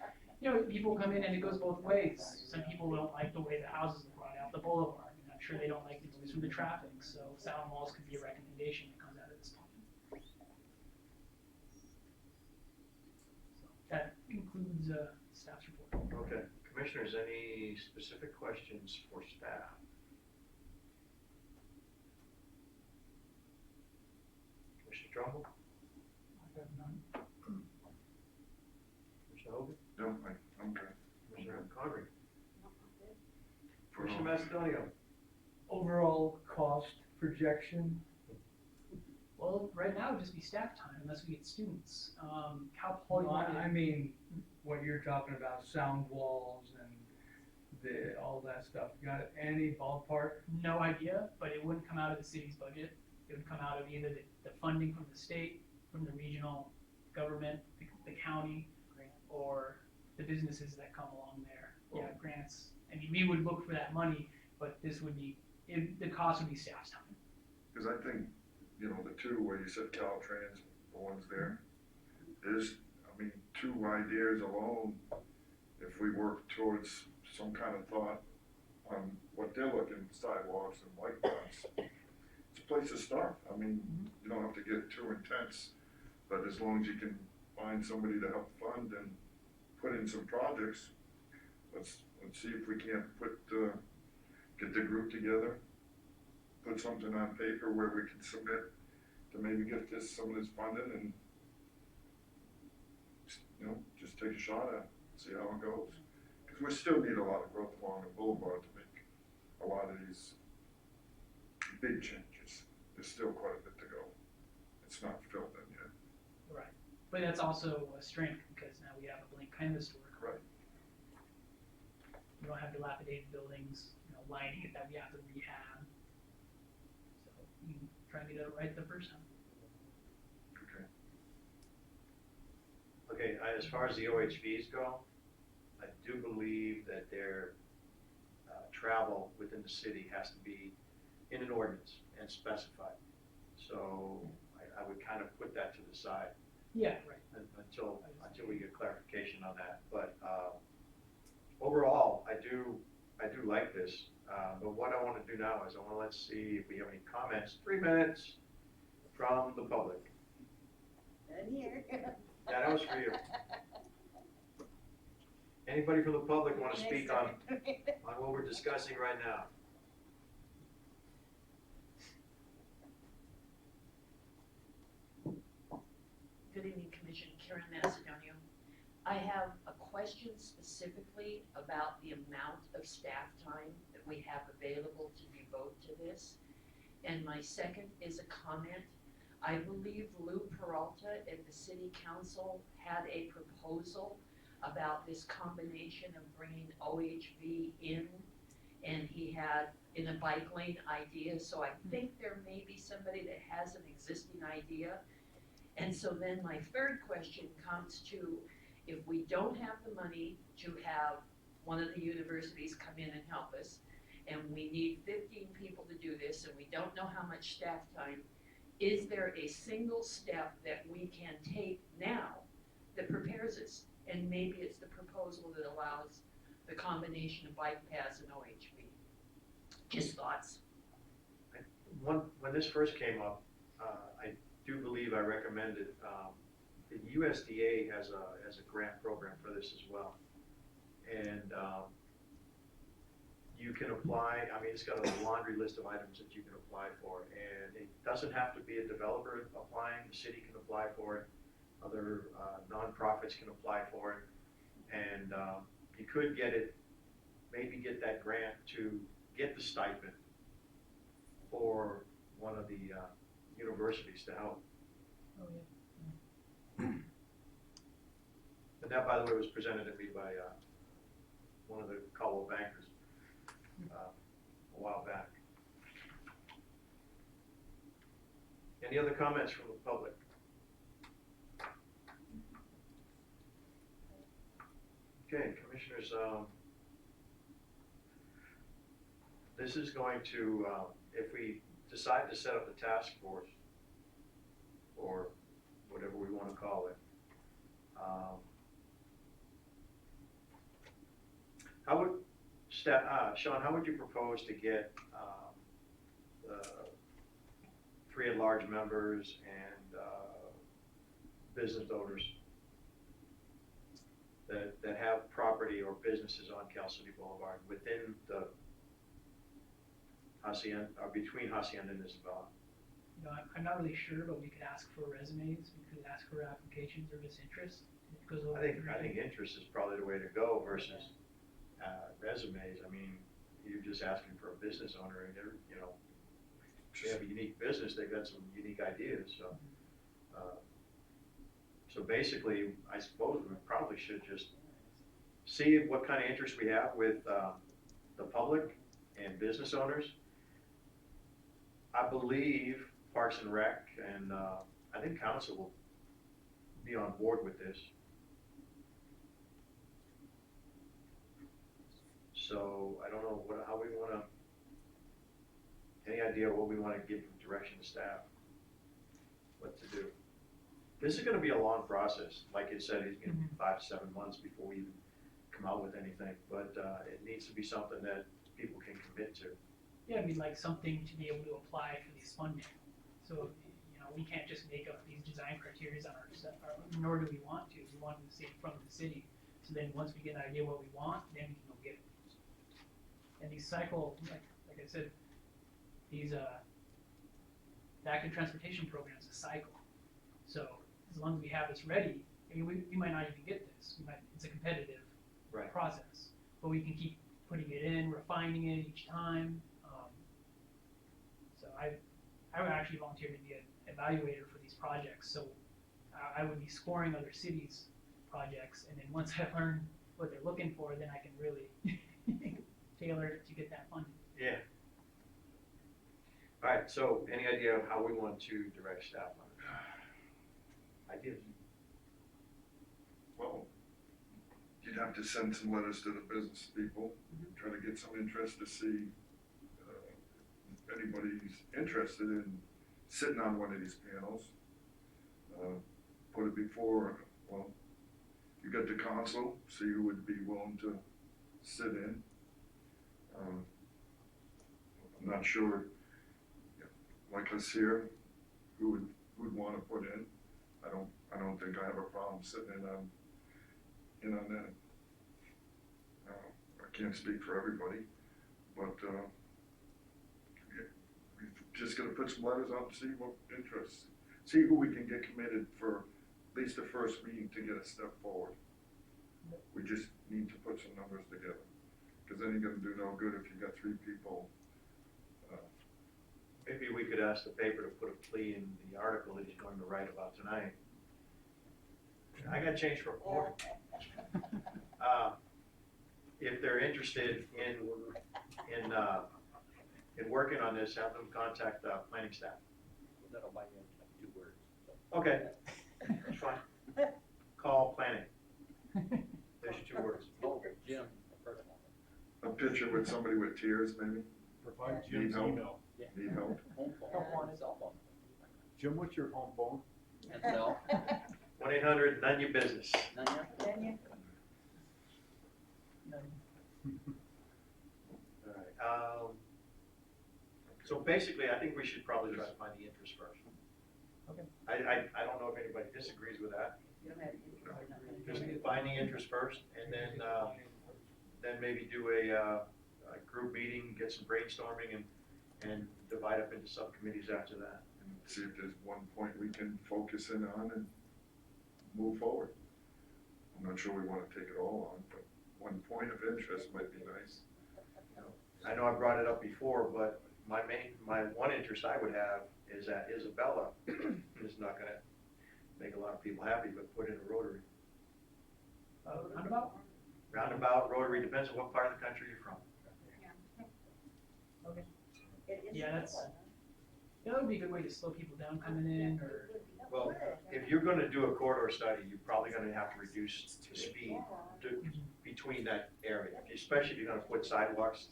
people come in and it goes both ways. Some people don't like the way the houses look right out the boulevard. And I'm sure they don't like the views from the traffic. So sound walls could be a recommendation that comes out of this plan. So that concludes staff's report. Okay, commissioners, any specific questions for staff? Commissioner Trumbull? I have none. Commissioner Hogan? No, I'm good. Commissioner Connery? For Commissioner Macedonio? Overall cost projection, Well, right now it would just be staff time unless we get students. Cal Poly wanted. I mean, what you're talking about, sound walls and all that stuff, you got any ballpark? No idea, but it wouldn't come out of the city's budget. It would come out of either the funding from the state, from the regional government, the county, or the businesses that come along there. Yeah, grants. I mean, we would look for that money, but this would be, the cost would be staff's time. Because I think, the two where you said Caltrans, the ones there, there's, two ideas alone, if we work towards some kind of thought on what they're looking, sidewalks and bike paths, it's a place to start. You don't have to get too intense, but as long as you can find somebody to help fund and put in some projects, let's see if we can't get the group together, put something on paper where we can submit to maybe get some of this funded and, just take a shot at it, see how it goes. Because we still need a lot of growth along the boulevard to make a lot of these big changes. There's still quite a bit to go. It's not filled in yet. Right. But that's also a strength because now we have a blank canvas to work Right. We don't have dilapidated buildings, lining it that we have to rehab. So you can try and get it right the first time. Okay. Okay, as far as the OHVs go, I do believe that their travel within the city has to be in an ordinance and specified. So I would kind of put that to the side Yeah, right. until we get clarification on that. But overall, I do like this. But what I want to do now is I want to let's see if we have any comments. 3 minutes from the public. And here. Yeah, that was for you. Anybody from the public want to speak on what we're discussing right now? Good evening, Commission. Karen Macedonio. I have a question specifically about the amount of staff time that we have available to devote to this. And my second is a comment. I believe Lou Peralta at the City Council had a proposal about this combination of bringing OHV in, and he had in a bike lane idea. So I think there may be somebody that has an existing idea. And so then my third question comes to, if we don't have the money to have one of the universities come in and help us, and we need 15 people to do this, and we don't know how much staff time, is there a single step that we can take now that prepares us? And maybe it's the proposal that allows the combination of bike paths and OHV. Just thoughts. When this first came up, I do believe I recommended, the USDA has a grant program for this as well. And you can apply, it's got a laundry list of items that you can apply for. And it doesn't have to be a developer applying, the city can apply for it. Other nonprofits can apply for it. And you could maybe get that grant to get the stipend for one of the universities to help. Oh, yeah. And that, by the way, was presented to me by one of the Caldwell bankers a while back. Any other comments from the public? Okay, commissioners, this is going to, if we decide to set up a task force, or whatever we want to call it, how would, Sean, how would you propose to get 3 at-large members and business owners that have property or businesses on Cal City Boulevard within the Hacienda, or between Hacienda and Isabella? I'm not really sure, but we could ask for resumes, we could ask for applications or just interest. It goes over I think interest is probably the way to go versus resumes. You're just asking for a business owner, and they're, they have a unique business, they've got some unique ideas, so. So basically, I suppose we probably should just see what kind of interest we have with the public and business owners. I believe Parks and Rec and I think council will be on board with this. So I don't know how we want to, any idea what we want to give direction to staff, what to do. This is going to be a long process. Like it said, it's going to be 5 to 7 months before we even come out with anything. But it needs to be something that people can commit to. Yeah, we'd like something to be able to apply for this funding. So, we can't just make up these design criteria on nor do we want to. We want to see it from the city. So then once we get an idea what we want, then we can go get it. And these cycle, like I said, these the active transportation programs, a cycle. So as long as we have this ready, we might not even get this. It's a competitive process, but we can keep putting it in, refining it each time. So I would actually volunteer to be an evaluator for these projects, so I would be scoring other cities' projects, and then once I've learned what they're looking for, then I can really tailor it to get that funding. Yeah. All right, so any idea of how we want to direct staff on it? Ideas? Well, you'd have to send some letters to the business people, try to get some interest to see if anybody's interested in sitting on one of these panels. Put it before, well, you got the council, see who would be willing to sit in. I'm not sure, like us here, who'd want to put in. I don't think I have a problem sitting in on that. I can't speak for everybody, but we've just got to put some letters out and see what interests, see who we can get committed for at least the first meeting to get a step forward. We just need to put some numbers together, because then you're gonna do no good if you got 3 people. Maybe we could ask the paper to put a plea in the article that he's going to write about tonight. I got change for a quarter. If they're interested in working on this, have them contact planning staff. That'll buy you 2 words. Okay, that's fine. Call planning. There's your 2 words. Oh, Jim, first one. A picture with somebody with tears, maybe, Provide Need Jim's help? email. Yeah. need help. Home phone. Cell phone. Jim, what's your home phone? No, 1-800, none your business. none yet? Then you, All right. So basically, I think we should probably try to find the interest first. Okay. I don't know if anybody disagrees with that. Just find the interest first, and then maybe do a group meeting, get some brainstorming, and divide up into subcommittees after that. And see if there's one point we can focus in on and move forward. I'm not sure we want to take it all on, but one point of interest might be nice. I know I brought it up before, but my one interest I would have is that Isabella is not gonna make a lot of people happy, but put in a rotary. Roundabout? Roundabout, rotary, depends on what part of the country you're from. Okay. it is. Yeah, that would be a good way to slow people down coming in, or, Well, if you're gonna do a corridor study, you're probably gonna have to reduce the speed between that area, especially if you're gonna put sidewalks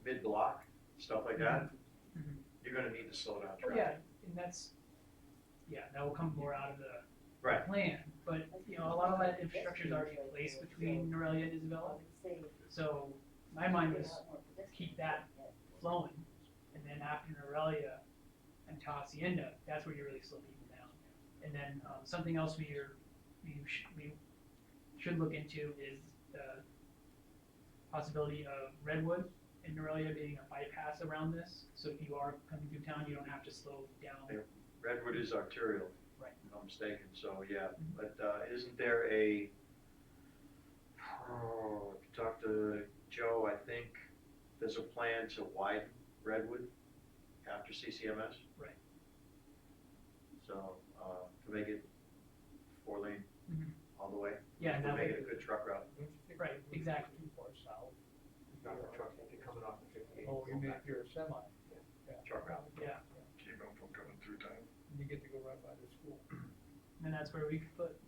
mid-block, stuff like that. Mhm. You're gonna need to slow down oh traffic. yeah, and that will come more out of the Right. plan, but, you know, a lot of that infrastructure is already in place between Norelia and Isabella. So my mind was keep that flowing, and then after Norelia and to Hacienda, that's where you really slow people down. And then something else we should look into is the possibility of Redwood and Norelia being a bypass around this. So if you are coming through town, you don't have to slow down. Yeah. Redwood is arterial, Right. if I'm not mistaken, so yeah, but isn't there if you talk to Joe, I think there's a plan to widen Redwood after CCMS. Right. So, to make it 4-lane Mhm. all the way, Yeah, and to that make way, it a good truck route. right, exactly. Too far south. Not a truck, they're coming off the 58. Oh, you mean if you're a semi? Yeah. Truck route. Yeah, Keep them from coming through town. And you get to go right by the school. and that's where we could put,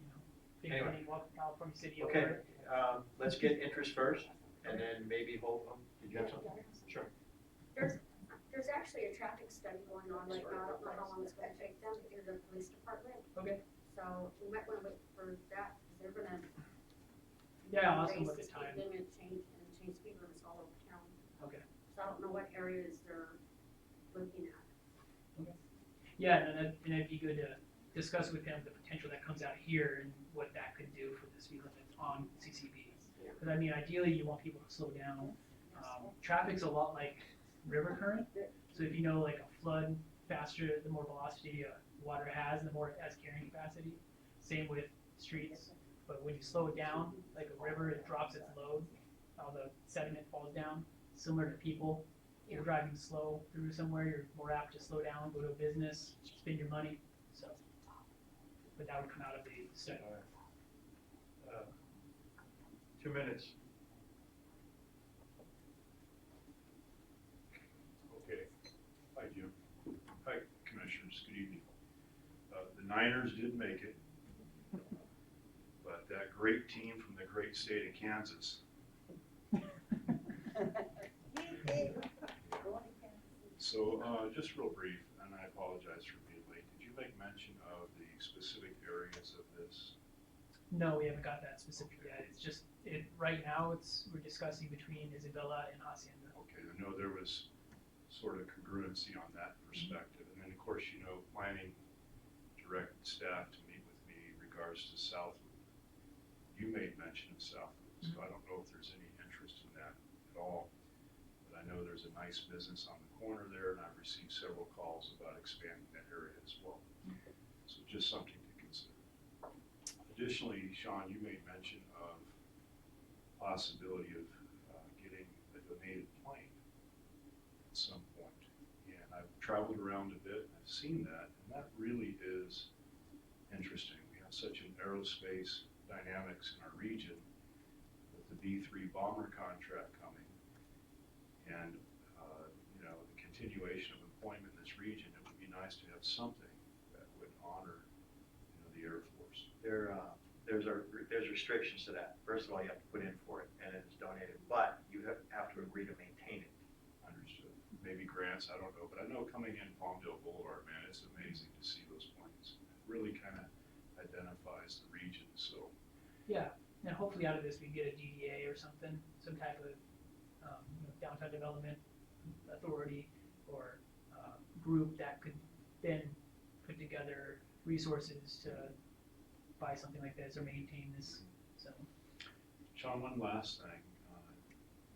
big Anyway. money, walk California City over. Okay, let's get interest first, and then maybe hold them. Did you have something? Sure. There's actually a traffic study going on right now, I don't know how long it's gonna take them to do the police department. Okay. So we might wanna wait for that, because they're gonna. Yeah, I'll ask them what raise the speed time. limit, change speed limits all over town. Okay. So I don't know what areas they're looking at. Yeah, and it'd be good to discuss with him the potential that comes out here and what that could do for the speed limit on CCB. Because I mean, ideally, you want people to slow down. Traffic's a lot like river current. So if you know, like a flood, faster, the more velocity water has, the more it has carrying capacity. Same with streets. But when you slow it down, like a river, it drops its load, all the sediment falls down. Similar to people, you're driving slow through somewhere, you're more apt to slow down, go to a business, spend your money, so. But that would come out of the study. 2 minutes. Okay. Hi, Jim. Hi, Commissioners. Good evening. The Niners did make it, but that great team from the great state of Kansas. So, just real brief, and I apologize for being late. Did you make mention of the specific areas of this? No, we haven't got that specific yet, it's just, right now, we're discussing between Isabella and Hacienda. Okay, I know there was sort of congruency on that perspective. And then, of course, you know, planning directed staff to meet with me in regards to South Loop. You made mention of South Loop, so I don't know if there's any interest in that at all. But I know there's a nice business on the corner there, and I've received several calls about expanding that area as well. So just something to consider. Additionally, Sean, you made mention of possibility of getting a donated plane at some point. And I've traveled around a bit, and I've seen that, and that really is interesting. We have such an aerospace dynamics in our region with the B-3 bomber contract coming, and you know, the continuation of employment in this region. It would be nice to have something that would honor, you know, the Air Force. There's restrictions to that. First of all, you have to put in for it, and it's donated, but you have to agree to maintain it. Understood. Maybe grants, I don't know, but I know coming in Palmdale Boulevard, man, it's amazing to see those planes. It really kind of identifies the region, so. Yeah, and hopefully out of this, we get a DDA or something, some type of, downtown development authority or, group that could then put together resources to buy something like this or maintain this, so. Sean, one last thing.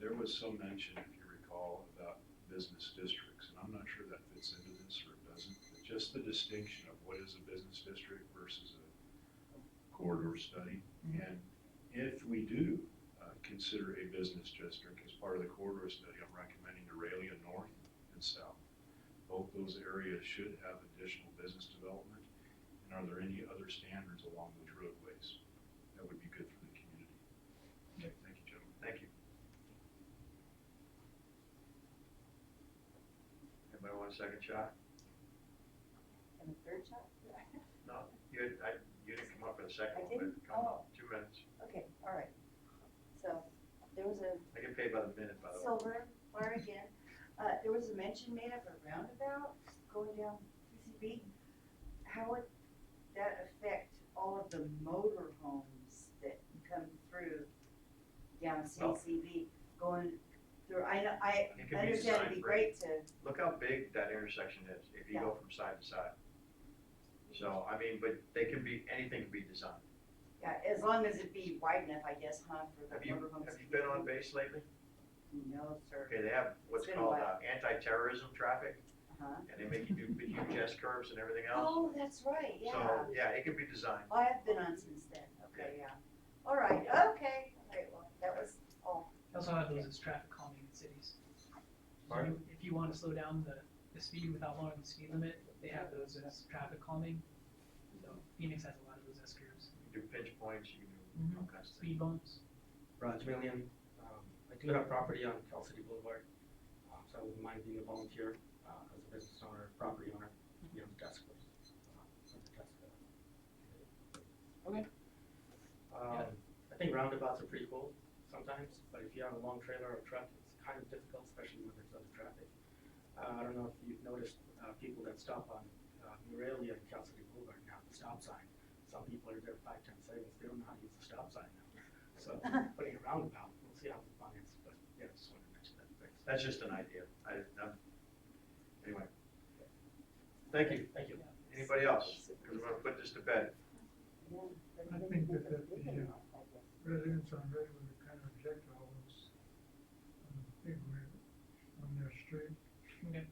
There was some mention, if you recall, about business districts, and I'm not sure that fits into this or it doesn't, but just the distinction of what is a business district versus a corridor study. And if we do consider a business district as part of the corridor study, I'm recommending Aurelia North and South. Both those areas should have additional business development. And are there any other standards along those roadways that would be good for the community? Okay, thank you, gentlemen. Thank you. Anybody want a second shot? And a third shot? No, you didn't come up with a second I one, didn't? but come on, Oh. 2 minutes. Okay, all right. So, there was a I get paid by the minute, by the way. silver bar again. There was a mention made of a roundabout going down CCB. How would that affect all of the motor homes that come through down CCB going through? I know, I It could be understand it'd designed be for- great to, Look how big that intersection is, if you go from side to side. So, I mean, but anything can be designed. yeah, as long as it be wide enough, I guess, huh, for the Have you motor homes. been on base lately? No, sir. Okay, they have what's It's been a called while. anti-terrorism traffic, Uh-huh. and they make you do big huge S curves and everything else. Oh, that's right, yeah. So, yeah, it can be designed. I have been on since then, okay, yeah. All right, okay, well, that was all. They also have those as traffic calming in cities. So if you want to slow down the speed without lowering the speed limit, they have those as traffic calming. So Phoenix has a lot of those S curves. You can do pinch points, you can do all kinds of things. Speed bumps. Raj Millian. I do have property on Cal City Boulevard, so I wouldn't mind being a volunteer as a business owner, property owner, be on the task force. Okay. I think roundabouts are pretty cool sometimes, but if you have a long trailer or truck, it's kind of difficult, especially when there's other traffic. I don't know if you've noticed people that stop on Aurelia and Cal City Boulevard now, the stop sign. Some people are there 5-10 seconds, they don't know how to use the stop sign now. So putting a roundabout, we'll see how fun it is, but yeah, just wanted to mention that. Thanks. That's just an idea. Anyway. Thank you. Thank you. Anybody else? Because we're gonna put this to bed. I think that the residents on Redwood kind of reject all those big red on their street. Okay.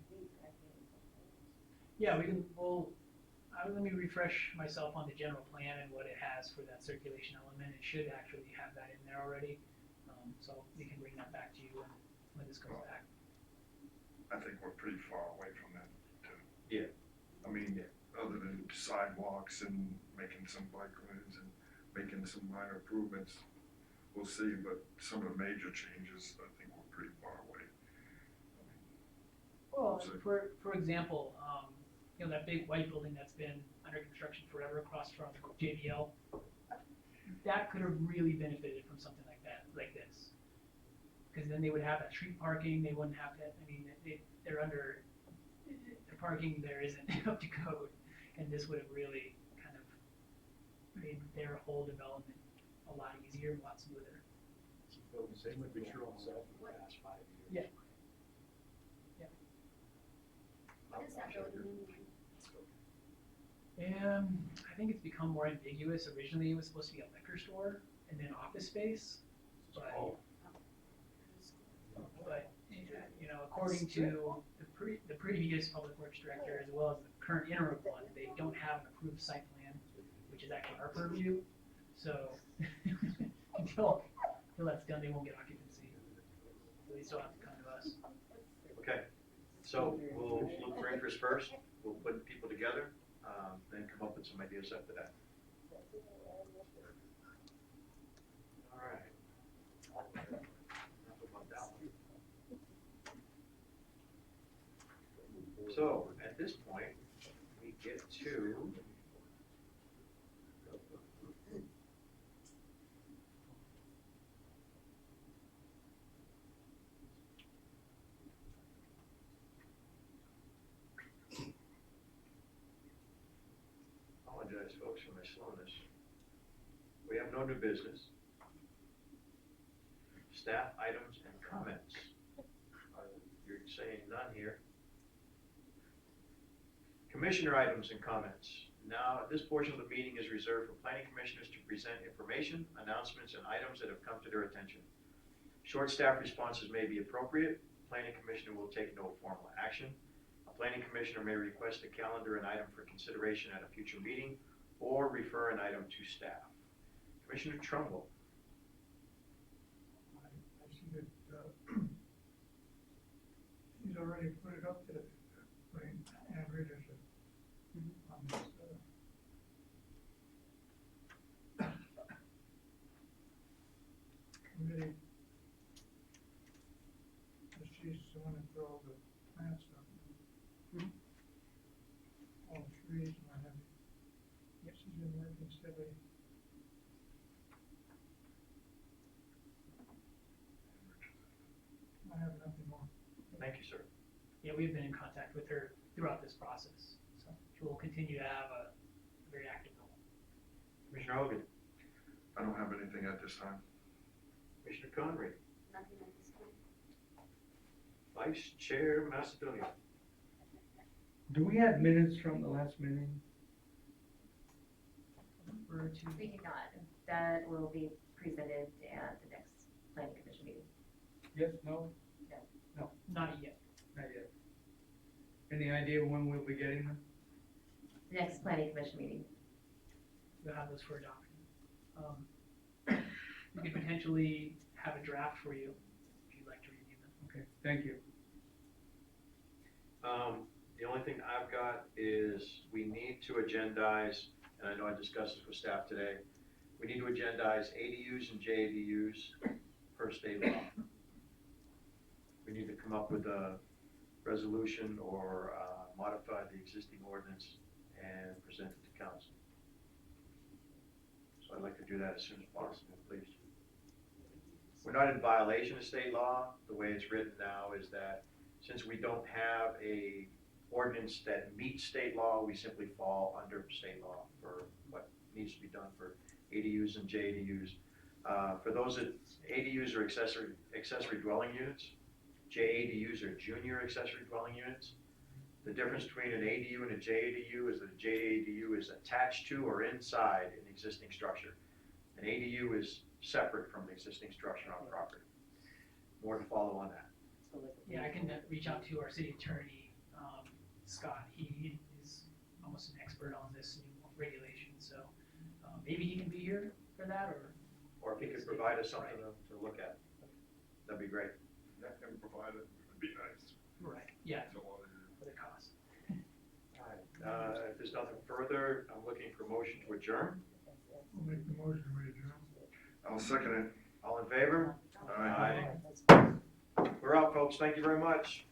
Yeah, let me refresh myself on the general plan and what it has for that circulation element. It should actually have that in there already. So we can bring that back to you when this comes back. I think we're pretty far away from that too. Yeah. I mean, other than sidewalks and making some bike lanes and making some minor improvements, we'll see, but some of the major changes, I think we're pretty far away. Well, So- for example, you know, that big white building that's been under construction forever across from JBL, that could have really benefited from something like that, like this. Because then they would have that street parking, they wouldn't have to, I mean, they're under, the parking there isn't up to code. And this would have really kind of made their whole development a lot easier, a lot smoother. The same would be true on South in the past 5 years. Yeah. What is that building in? I think it's become more ambiguous. Originally, it was supposed to be a liquor store and then office space, but, Oh, you know, according to the previous public works director as well as the current interim one, they don't have an approved site plan, which is actually our purview. So until that's done, they won't get occupancy. So they still have to come to us. Okay, so we'll look for interest first, we'll put people together, then come up with some ideas after that. All right. Enough about that one. So, at this point, we get to apologize, folks, for my slowness. We have no new business. Staff items and comments. You're saying none here. Commissioner items and comments. Now, this portion of the meeting is reserved for planning commissioners to present information, announcements, and items that have come to their attention. Short staff responses may be appropriate. Planning commissioner will take no formal action. A planning commissioner may request a calendar an item for consideration at a future meeting or refer an item to staff. Commissioner Trumbull. I see that, he's already put it up there, right, Andrew, there's a, on this, committee. She's the one that put all the plants up. All the trees and what have you. She's been working steadily. I have nothing more. Thank you, sir. Yeah, we've been in contact with her throughout this process, so she will continue to have a very active role. Commissioner Hogan. I don't have anything at this time. Commissioner Connery. Nothing at this time. Vice Chair Macedonia. Do we have minutes from the last meeting? We do not. That will be presented at the next planning commission meeting. Yes, no, Not yet. not yet. Any idea when we'll be getting them? The next planning commission meeting. We'll have those for adoption. We could potentially have a draft for you if you'd like to review them. Okay, thank you. The only thing I've got is we need to agendize, and I know I discussed this with staff today, we need to agendize ADUs and JADUs per state law. We need to come up with a resolution or modify the existing ordinance and present it to council. So I'd like to do that as soon as possible, please. We're not in violation of state law. The way it's written now is that since we don't have a ordinance that meets state law, we simply fall under state law for what needs to be done for ADUs and JADUs. For those that, ADUs are accessory dwelling units, JADUs are junior accessory dwelling units. The difference between an ADU and a JADU is that a JADU is attached to or inside an existing structure. An ADU is separate from the existing structure on property. More to follow on that. Yeah, I can reach out to our city attorney, Scott. He is almost an expert on this new regulation, so maybe he can be here for that, Or if he could provide us something to look at, that'd be great. That can provide it, would be nice. Right. Yeah, It's a lot of- for the cost. All right, if there's nothing further, I'm looking for motion to adjourn. We'll make the motion, we adjourn. I'll second it. All in favor? Aye. We're out, folks. Thank you very much.